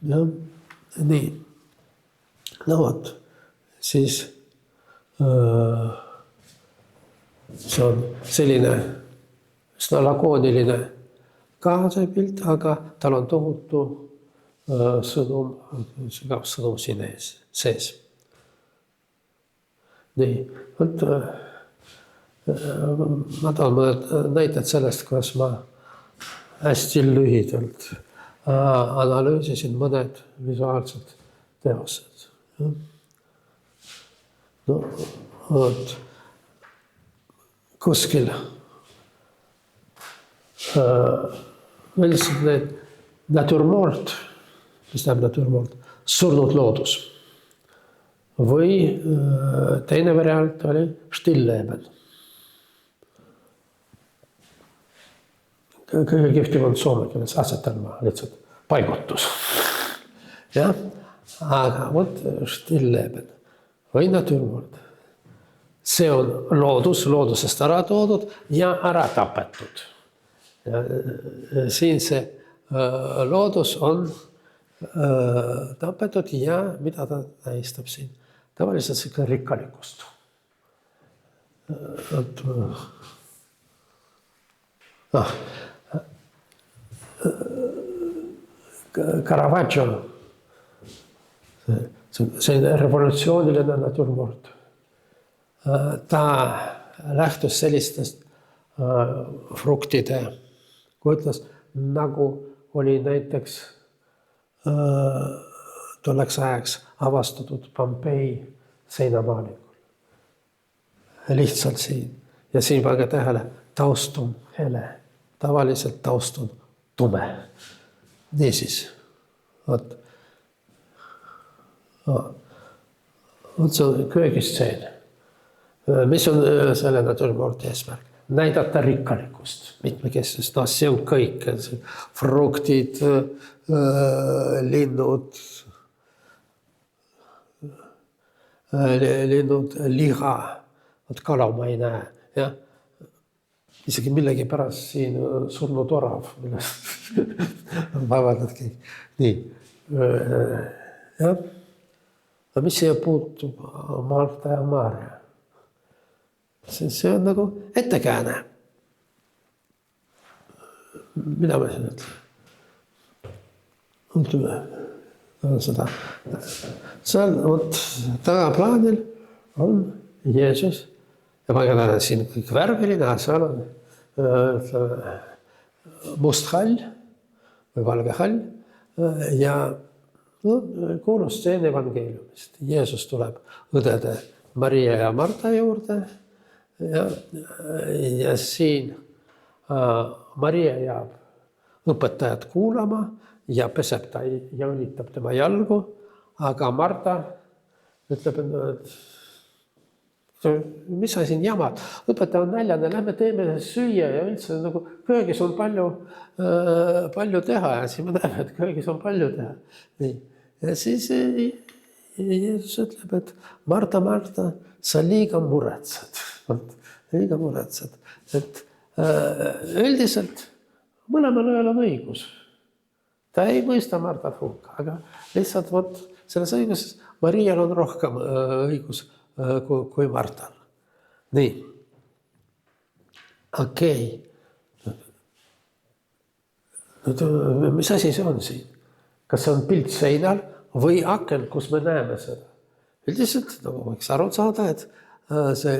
Ja nii. No vot, siis see on selline lakooniline kaasepilt, aga tal on tohutu sõnum, sügav sõnum siin sees. Nii, võt, ma toon mõned näited sellest, kuidas ma hästi lühidalt analüüsisin mõned visuaalsed teosed. No, võt, kuskil lihtsalt need naturmort, mis tähendab naturmort, surnud loodus. Või teine variant oli Stillleben. Kõige kihvtim on soome keeles asetelma, lihtsalt paigutus. Ja? Aga võt Stillleben või naturmort. See on loodus, loodusest ära toodud ja ära tapetud. Ja siin see loodus on tapetud ja mida ta näistab siin? Tavaliselt see rikkalikust. Caravaggio see on selline revolutsiooniline naturmord. Ta lähtus sellistest fruktide, kui ütles, nagu oli näiteks tolleks ajaks avastatud Pompei seinamaalikul. Lihtsalt siin. Ja siin pange tähele, taust on hele. Tavaliselt taust on tume. Niisiis. Vot see on köögistseen. Mis on selle naturmordi eesmärk? Näidata rikkalikust, mitmekesest. No see on kõik. Fruktid, linnud, liha. Vot kala ma ei näe. Ja? Isegi millegi pärast siin surnud orav. Vabandadki. Nii. Ja? Aga mis siia puutub Marta ja Maarja? See on nagu ettekääne. Mida ma siin ütlen? Seda. Seal tagaplaanil on Jeesus ja ma käin siin kõik värviline, seal on must hall või valge hall ja kuulus stseen evangeeliumist. Jeesus tuleb õdede Maria ja Marta juurde ja siin Maria jääb õpetajat kuulama ja peseb ta ja õlitab tema jalgu, aga Marta ütleb, et mis sa siin jamad, õpetaja on näljane, lähme teeme süüa ja üldse nagu köögis on palju teha ja siis me näeme, et köögis on palju teha. Nii. Ja siis Jeesus ütleb, et Marta, sa liiga muretsed. Liiga muretsed. Et üldiselt mõlemal ei ole õigus. Ta ei mõista Martat hukka, aga lihtsalt selles õiguses Marial on rohkem õigus kui Martal. Nii. Okei. Mis asi see on siin? Kas see on pilt seinal või aken, kus me näeme seda? Üldiselt võiks aru saada, et see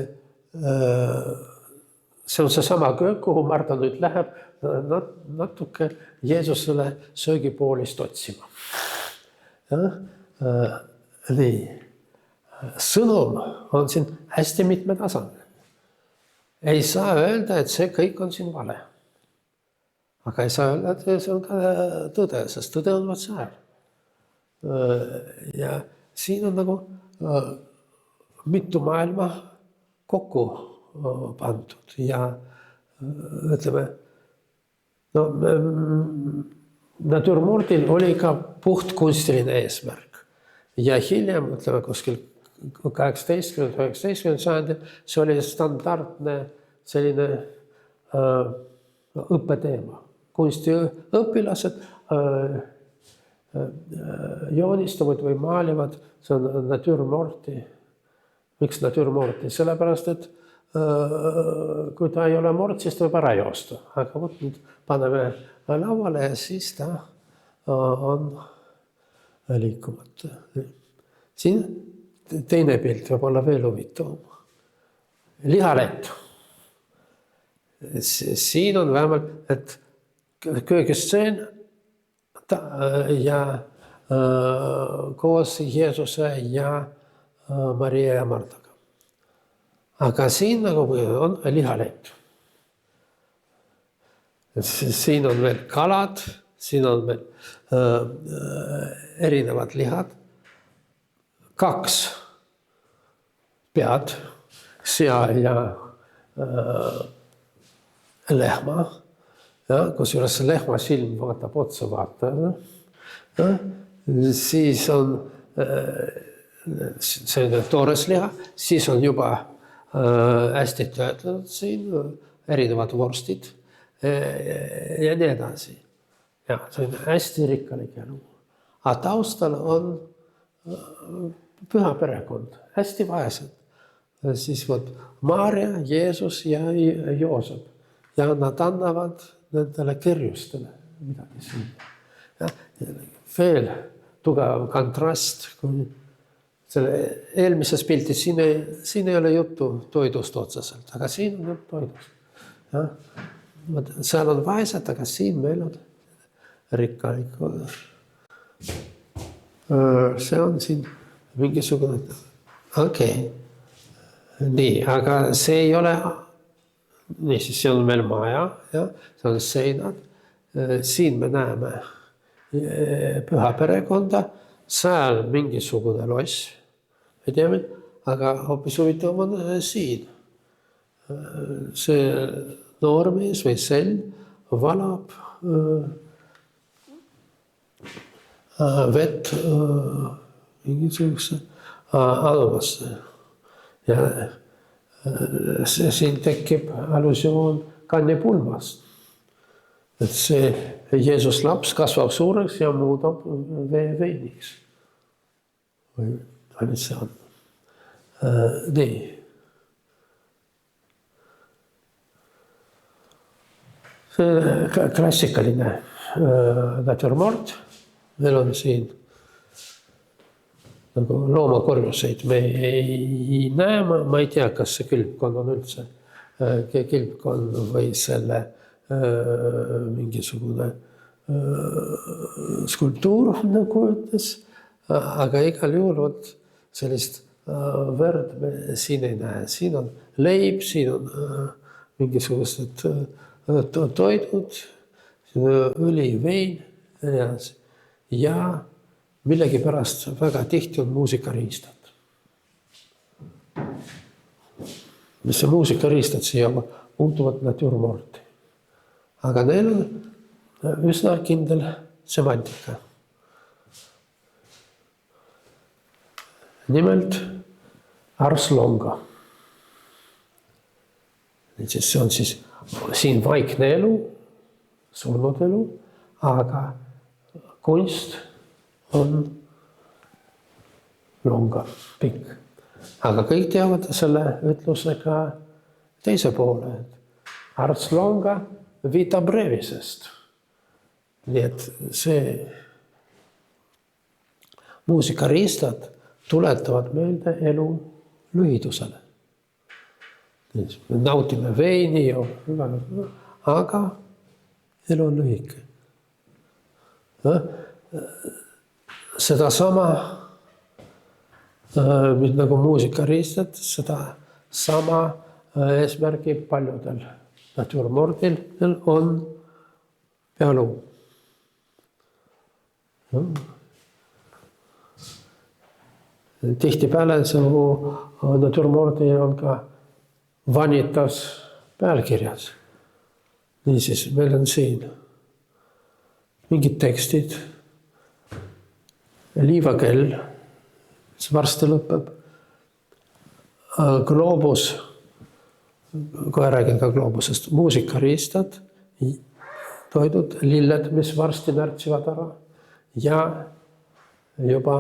on seesama köök, kuhu Marta nüüd läheb natuke Jeesusele söögipoolist otsima. Nii. Sõnum on siin hästi mitmetasandil. Ei saa öelda, et see kõik on siin vale. Aga ei saa öelda, et see on ka tõde, sest tõde on seal. Ja siin on nagu mitu maailma kokku pandud ja ütleme, naturmordil oli ka puhtkunstiline eesmärk ja hiljem, ütleme kuskil 18-19 sajandil, see oli standardne selline õppeteema. Kunstiõpilased joonistavad või maalivad, see on naturmorti. Miks naturmorti? Sellepärast, et kui ta ei ole mort, siis ta võib ära joosta. Aga nüüd paneme lauale ja siis ta on liikumata. Siin teine pilt võib olla veel huvitavam. Lihalett. Siin on vähemalt, et köögistseen ja koos Jeesuse ja Maria ja Martaga. Aga siin nagu on lihalett. Siin on veel kalad, siin on veel erinevad lihad. 2 pead, sea ja lehma. Kus juures lehma silm vaatab otsa vaatajale. Siis on selline toores liha, siis on juba hästi töötlenud siin erinevad vorstid ja nii edasi. Ja see on hästi rikkalik elu. Aga taustal on püha perekond, hästi vaesed. Siis Maarja, Jeesus ja Joosep. Ja nad annavad nendele kerjustele midagi siin. Veel tugev kontrast, kui selle eelmises pildis siin ei ole juttu toidust otseselt, aga siin on juttu toidust. Ja? Seal on vaesed, aga siin meil on rikkalik. See on siin mingisugune, okei. Nii, aga see ei ole, niisiis, see on meil maja, ja? See on seinad. Siin me näeme püha perekonda, seal mingisugune loss, me teame, aga hoopis huvitav on siin. See noormees või sell valab vett mingisuguse alumasse. Ja siin tekib allusioon kannipulmast. Et see Jeesus laps kasvab suureks ja muudab vee veiniks. Või mis see on? Nii. See klassikaline natürmort. Meil on siin nagu loomakorjuseid. Me ei näe, ma ei tea, kas see kilpkond on üldse kilpkond või selle mingisugune skulptuur, nagu ütles. Aga igal juhul sellist verd me siin ei näe. Siin on leib, siin on mingisugused toidud, õli, vein ja millegipärast väga tihti on muusikariistad. Mis see muusikariistad siia muutuvad natürmorti. Aga neil on üsna kindel semantika. Nimelt arslonga. See on siis siin vaikne elu, surnud elu, aga kunst on longa, pikk. Aga kõik teavad selle ütlusega teise poole, et arslonga vita brevisest. Nii et see muusikariistad tuletavad meelde elu lühidusele. Me nautime veini, aga elu on lühike. Seda sama, nagu muusikariistad, seda sama eesmärgi paljudel natürmordil on pealuu. Tihtipeale see natürmordi on ka vanitas pealkirjas. Niisiis, meil on siin mingid tekstid, liivakell, see varsti lõpeb, gloobus, kohe räägin ka gloobusest, muusikariistad, toidud, lilled, mis varsti närtsivad ära ja juba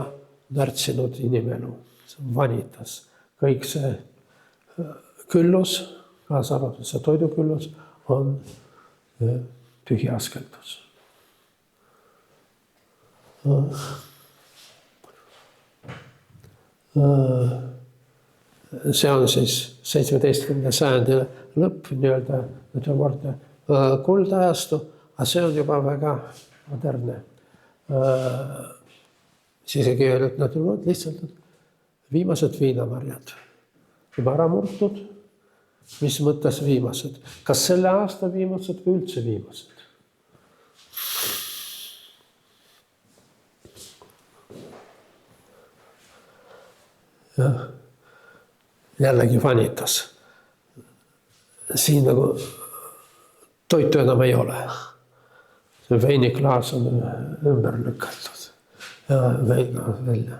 närtsinud inimelu, vanitas. Kõik see küllus, kaasa arvatud see toiduküllus, on tühi askeldus. See on siis 17. sajandi lõpp, nii-öelda natürmordi kuldajastu, aga see on juba väga modernne. Siis ei öelnud natürmord lihtsalt viimased viinamarjad. Juba ära murtud, mis mõttes viimased. Kas selle aasta viimased või üldse viimased? Jällegi vanitas. Siin nagu toitu enam ei ole. See veiniklaas on ümber lükatud ja vein välja.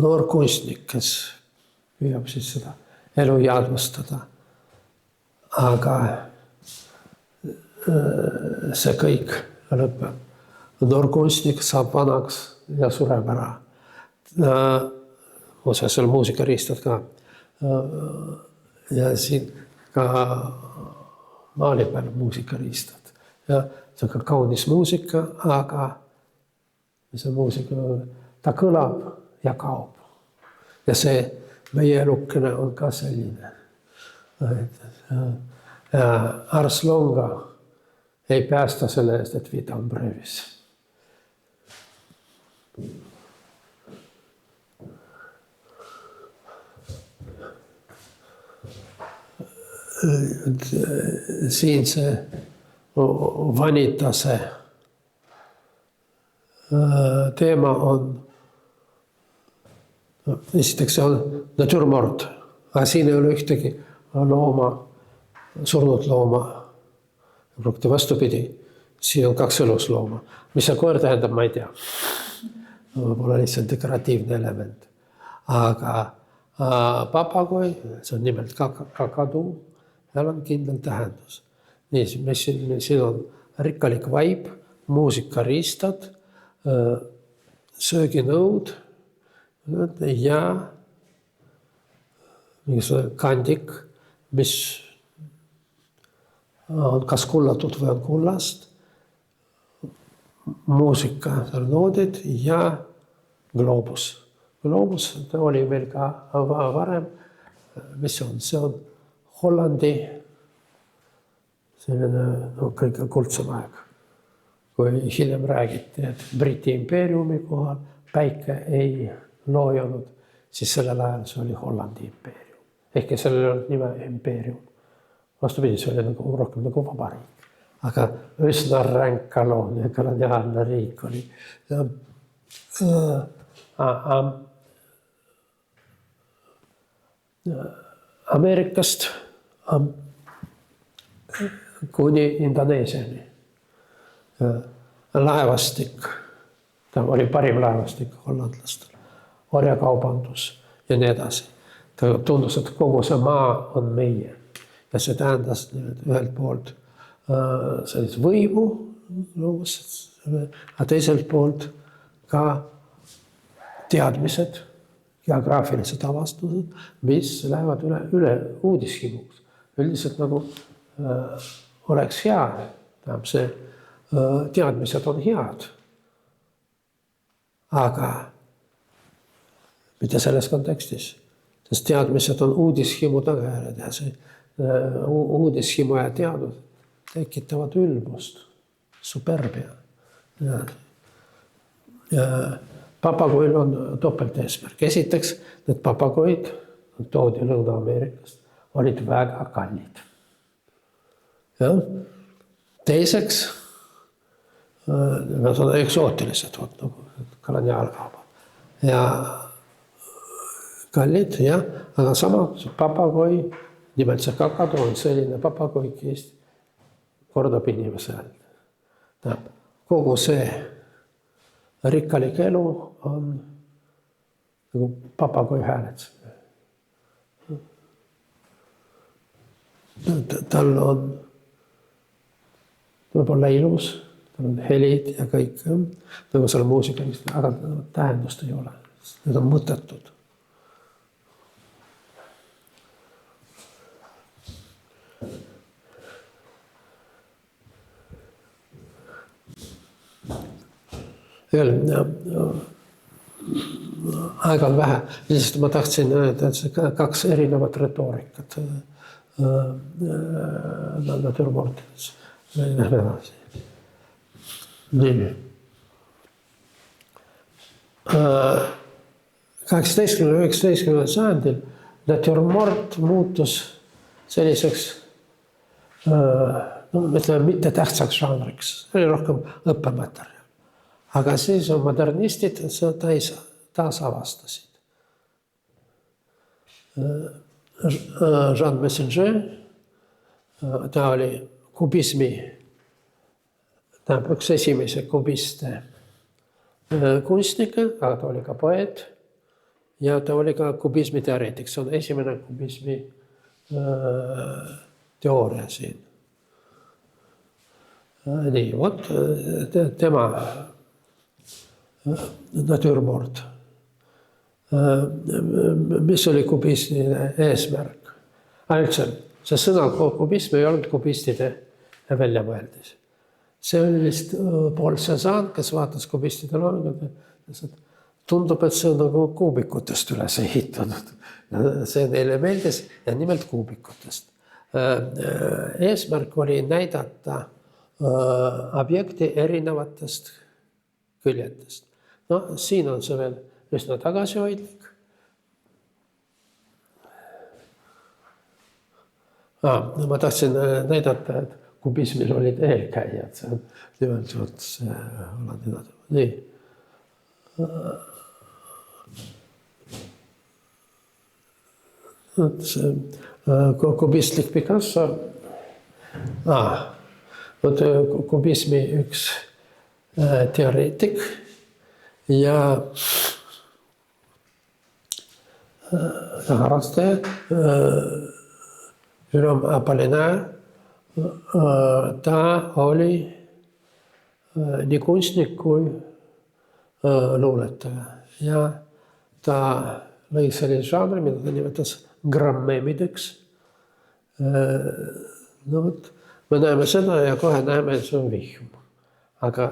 Noor kunstnik, kes püüab siis seda elu jadvustada. Aga see kõik lõpeb. Noor kunstnik saab vanaks ja sureb ära. Osa seal muusikariistad ka. Ja siin ka maali peal muusikariistad. Ja see on ka kaunis muusika, aga see muusika, ta kõlab ja kaob. Ja see meie elukene on ka selline. Ars longa ei päästa selle eest, et vitam brevis. Siin see vanitase teema on, esiteks see on naturmord, aga siin ei ole ühtegi looma, surnud looma. Vastupidi, siin on 2 eluslooma. Mis see koer tähendab, ma ei tea. Võib-olla lihtsalt dekoratiivne element. Aga papagoi, see on nimelt kakadu, seal on kindel tähendus. Nii, siin on rikkalik vaib, muusikariistad, sööginõud ja mingisugune kandik, mis on kas kullatud või on kullast, muusika, noodid ja gloobus. Gloobus oli meil ka varem, mis on, see on Hollandi selline kõige kuldsem aeg. Kui hiljem räägiti, et Briti impeeriumi kohal päike ei loojunud, siis sellel ajal see oli Hollandi impeerium. Ehkki sellel ei olnud nime impeerium. Vastupidi, see oli nagu, rohkem nagu vabariik. Aga üsna ränk koloniaalne riik oli. Ameerikast kuni Indoneesiani. Laevastik, ta oli parim laevastik hollandlastel, orjakaubandus ja nii edasi. Ta tundus, et kogu see maa on meie. Ja see tähendas ühelt poolt sellist võimu, aga teiselt poolt ka teadmised, geograafilised avastused, mis lähevad üle uudishimuks. Üldiselt nagu oleks hea, see teadmised on head, aga mitte selles kontekstis, sest teadmised on uudishimu tagajärjed ja see uudishimu ja teadus tekitavad ülbust, superbia. Ja papagoil on topelt eesmärk. Esiteks, need papagoid toodi Lõuna-Ameerikast, olid väga kallid. Ja teiseks, nad on eksootilised, nagu koloniaalkaubad. Ja kallid, jah, aga sama papagoi, nimelt see kakadu on selline papagoi, kes kordab inimese häält. Kogu see rikkalik elu on nagu papagoi hääled. Tal on võib-olla ilus, tal on helid ja kõik, nagu seal muusikalist, aga tähendust ei ole. Need on mõttetud. Aega on vähe, lihtsalt ma tahtsin öelda, et see 2 erinevat retoorikat naturmortides. Lähme edasi. Nii. 18-19 sajandil naturmort muutus selliseks ütleme, mitte tähtsaks žanriks, oli rohkem õppematerjal. Aga siis on modernistid taasavastasid. Jean Messenger, ta oli kubismi, üks esimese kubiste kunstnikke, aga ta oli ka poeet ja ta oli ka kubismi teoreetik. See on esimene kubismi teooria siin. Nii, vot tema naturmord. Mis oli kubismi eesmärk? Üldse, see sõna kubism ei olnud kubistide väljamõeldis. See oli vist Paul Cézanne, kes vaatas kubistide loomingut. tundub, et see on nagu kuubikutest üles ehitatud. See neile meeldis ja nimelt kuubikutest. Eesmärk oli näidata objekti erinevatest küljetest. No siin on see veel üsna tagasihoidlik. Ma tahtsin näidata, et kubismil olid eelkäijad. See on nimelt nii. See kubistlik Picasso. Kubismi üks teoreetik ja harrastaja Jérôme Apollinaire. Ta oli nii kunstnik kui luuletaja ja ta lõi sellise žanri, mida ta nimetas grammemideks. No vot, me näeme seda ja kohe näeme, et see on vihm. Aga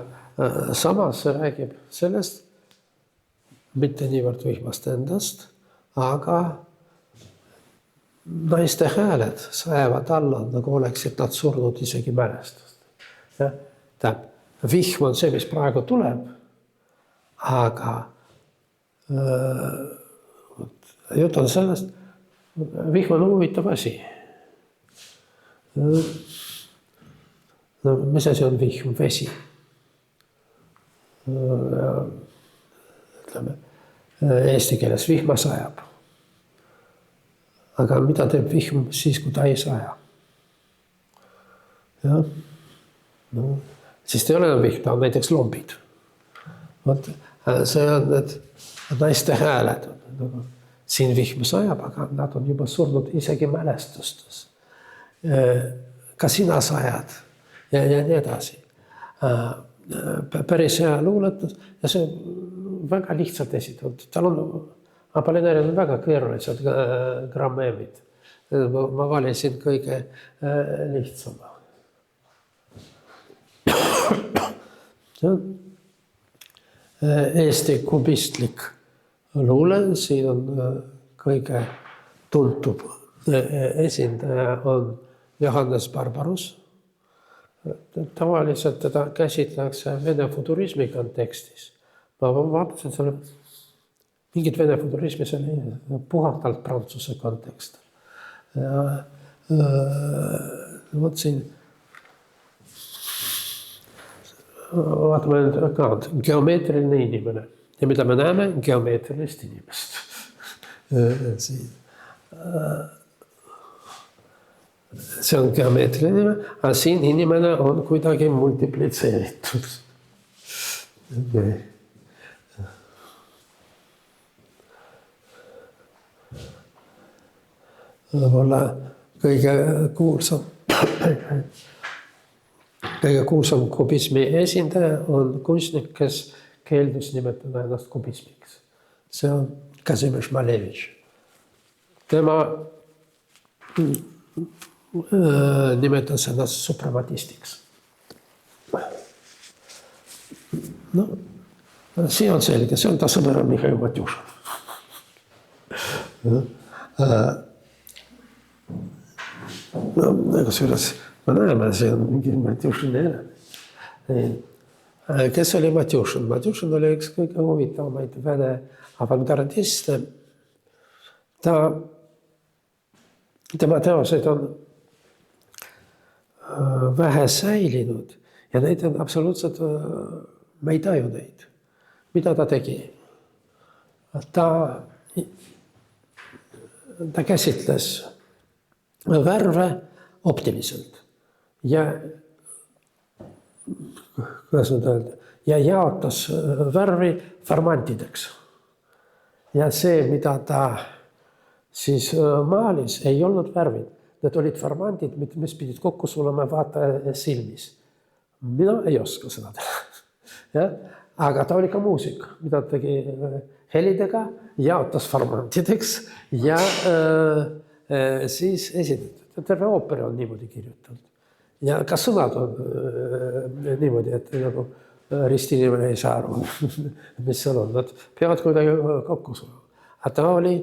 samas see räägib sellest, mitte niivõrd vihmast endast, aga naiste hääled sajavad alla, nagu oleksid nad surnud isegi mälestust. Vihm on see, mis praegu tuleb, aga jutt on sellest, vihm on huvitav asi. Mis asi on vihm? Vesi. Ütleme, eesti keeles vihma sajab. Aga mida teeb vihm siis, kui ta ei saja? Siis ta ei ole enam vihm, ta on näiteks lombid. See on need naiste hääled. Siin vihm sajab, aga nad on juba surnud isegi mälestustes. Ka sina sajad ja nii edasi. Päris hea luuletus ja see väga lihtsalt esitatud. Tal on Apollinairil on väga keerulised grammemid. Ma valisin kõige lihtsama. See on Eesti kubistlik luule. Siin on kõige tuntud esindaja on Johannes Barbarus. Tavaliselt teda käsitletakse Vene futurismi kontekstis. Ma vaatasin selle mingit Vene futurismi, see oli puhtalt prantsuse kontekst. Vot siin vaatame nüüd ka geomeetriline inimene. Ja mida me näeme? Geomeetrilist inimest. See on geomeetriline inimene, aga siin inimene on kuidagi multiplitseeritud. Võib-olla kõige kuulsam kubismi esindaja on kunstnik, kes keeldus nimetada ennast kubismiks. See on Kazimierz Malevich. Tema nimetas ennast suprematistiks. No, siin on selge, see on ta sõber Mihhail Matjušin. Kusjuures me näeme, see on mingi Matjušin elane. Kes oli Matjušin? Matjušin oli üks kõige huvitavamaid Vene avangardiste. Tema teosed on vähe säilinud ja neid on absoluutselt, me ei taju neid. Mida ta tegi? Ta käsitles värve optiliselt ja jaotas värvi formantideks. Ja see, mida ta siis maalis, ei olnud värvid. Need olid formandid, mis pidid kokku sulama vaataja silmis. Mina ei oska seda teha. Aga ta oli ka muusik, mida tegi helidega, jaotas formantideks ja siis esitatud. Terve ooperi on niimoodi kirjutatud. Ja ka sõnad on niimoodi, et nagu ristinimene ei saa aru, mis seal on, nad peavad kuidagi kokku saama. Aga ta oli,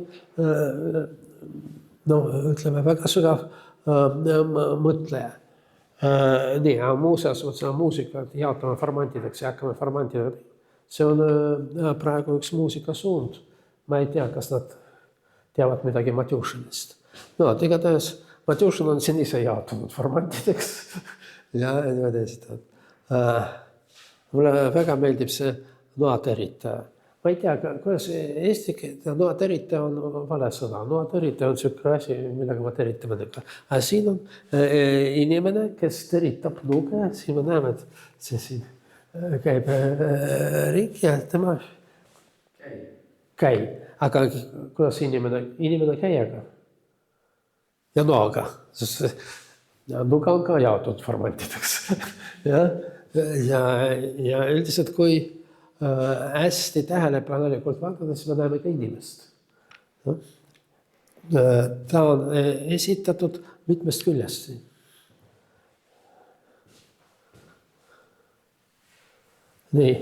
no ütleme, väga sügav mõtleja. Nii, aga muuseas, muusika jaotame formantideks ja hakkame formantidega. See on praegu üks muusikasuund. Ma ei tea, kas nad teavad midagi Matjušinist. No, igatahes Matjušin on siin ise jaotunud formantideks ja niimoodi esitavad. Mulle väga meeldib see noateritaja. Ma ei tea, kuidas eesti keelt, noateritaja on vale sõna. Noateritaja on selline asi, millega ma teritama tegan. Aga siin on inimene, kes teritab nuge. Siin me näeme, et see siin käib ringi ja tema käib. Aga kuidas inimene käijaga? Ja noaga. Nuga on ka jaotud formantideks. Ja üldiselt, kui hästi tähelepanelikult vaadata, siis me näeme ka inimest. Ta on esitatud mitmest küljest. Nii.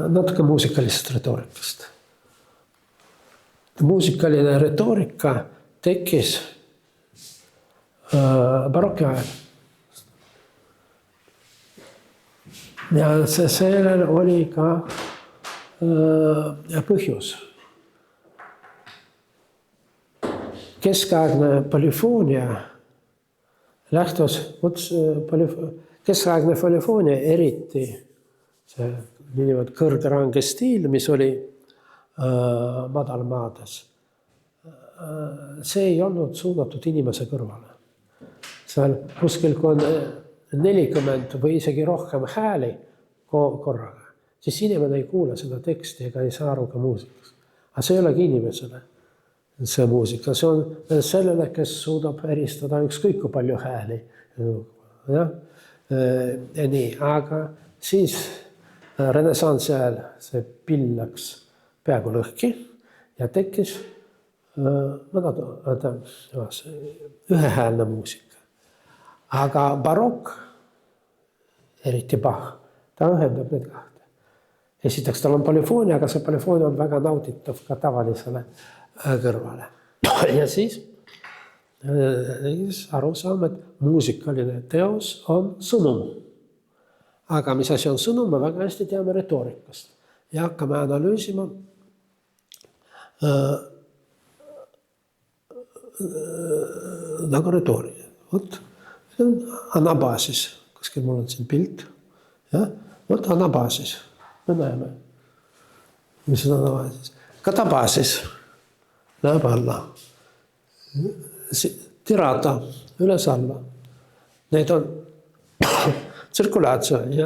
Natuke muusikalisest retoorikast. Muusikaline retoorika tekkis baroki ajal. Ja sellel oli ka põhjus. Keskaegne polüfoonia lähtus, keskaegne polüfoonia eriti see niimoodi kõrgerange stiil, mis oli madalmaades. See ei olnud suunatud inimese kõrvale. Seal kuskil, kui on 40 või isegi rohkem hääli korraga, siis inimene ei kuule seda teksti ega ei saa aru ka muusikast. Aga see ei olegi inimesele see muusika. See on sellele, kes suudab eristada ükskõik kui palju hääli. Ja? Nii, aga siis renessansi ajal see pill läks peaaegu lõhki ja tekkis ühehäälne muusika. Aga barokk, eriti Bach, ta ühendab need kahte. Esiteks tal on polüfoonia, aga see polüfoonia on väga nauditav ka tavalisele kõrvale. Ja siis aru saame, et muusikaline teos on sõnum. Aga mis asi on sõnum, me väga hästi teame retoorikast. Ja hakkame analüüsima nagu retoorika. Vot, anabaasis, kuskil mul on siin pilt. Ja? Vot anabaasis, me näeme, mis on anabaasis. Katabaasis läheb alla. Tirada üles alla. Need on tsirkulaatsia ja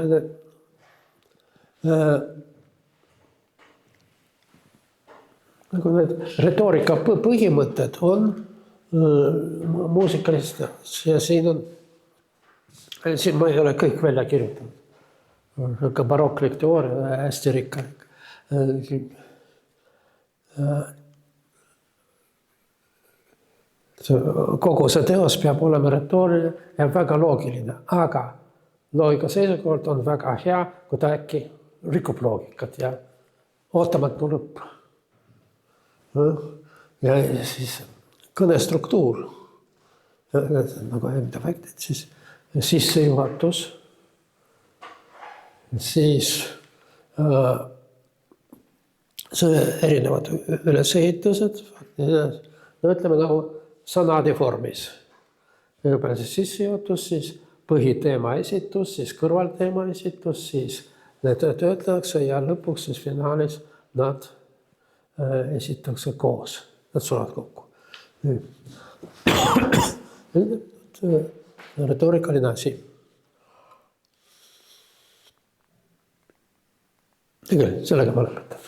nagu need retoorika põhimõtted on muusikalist ja siin ma ei ole kõik välja kirjutanud. Ka baroklik teooria hästi rikkalik. Kogu see teos peab olema retooriline ja väga loogiline, aga loogika seisukohalt on väga hea, kui ta äkki rikub loogikat ja ootamatu lõpp. Ja siis kõnestruktuur, nagu enda faktid, siis sissejuhatus, siis see erinevad ülesehitused, ütleme nagu sõnade vormis. Kõigepealt siis sissejuhatus, siis põhiteema esitus, siis kõrvalteema esitus, siis need töötletakse ja lõpuks siis finaalis nad esitakse koos, nad sulevad kokku. Retoorikaline asi. Sellega ma lõpetan.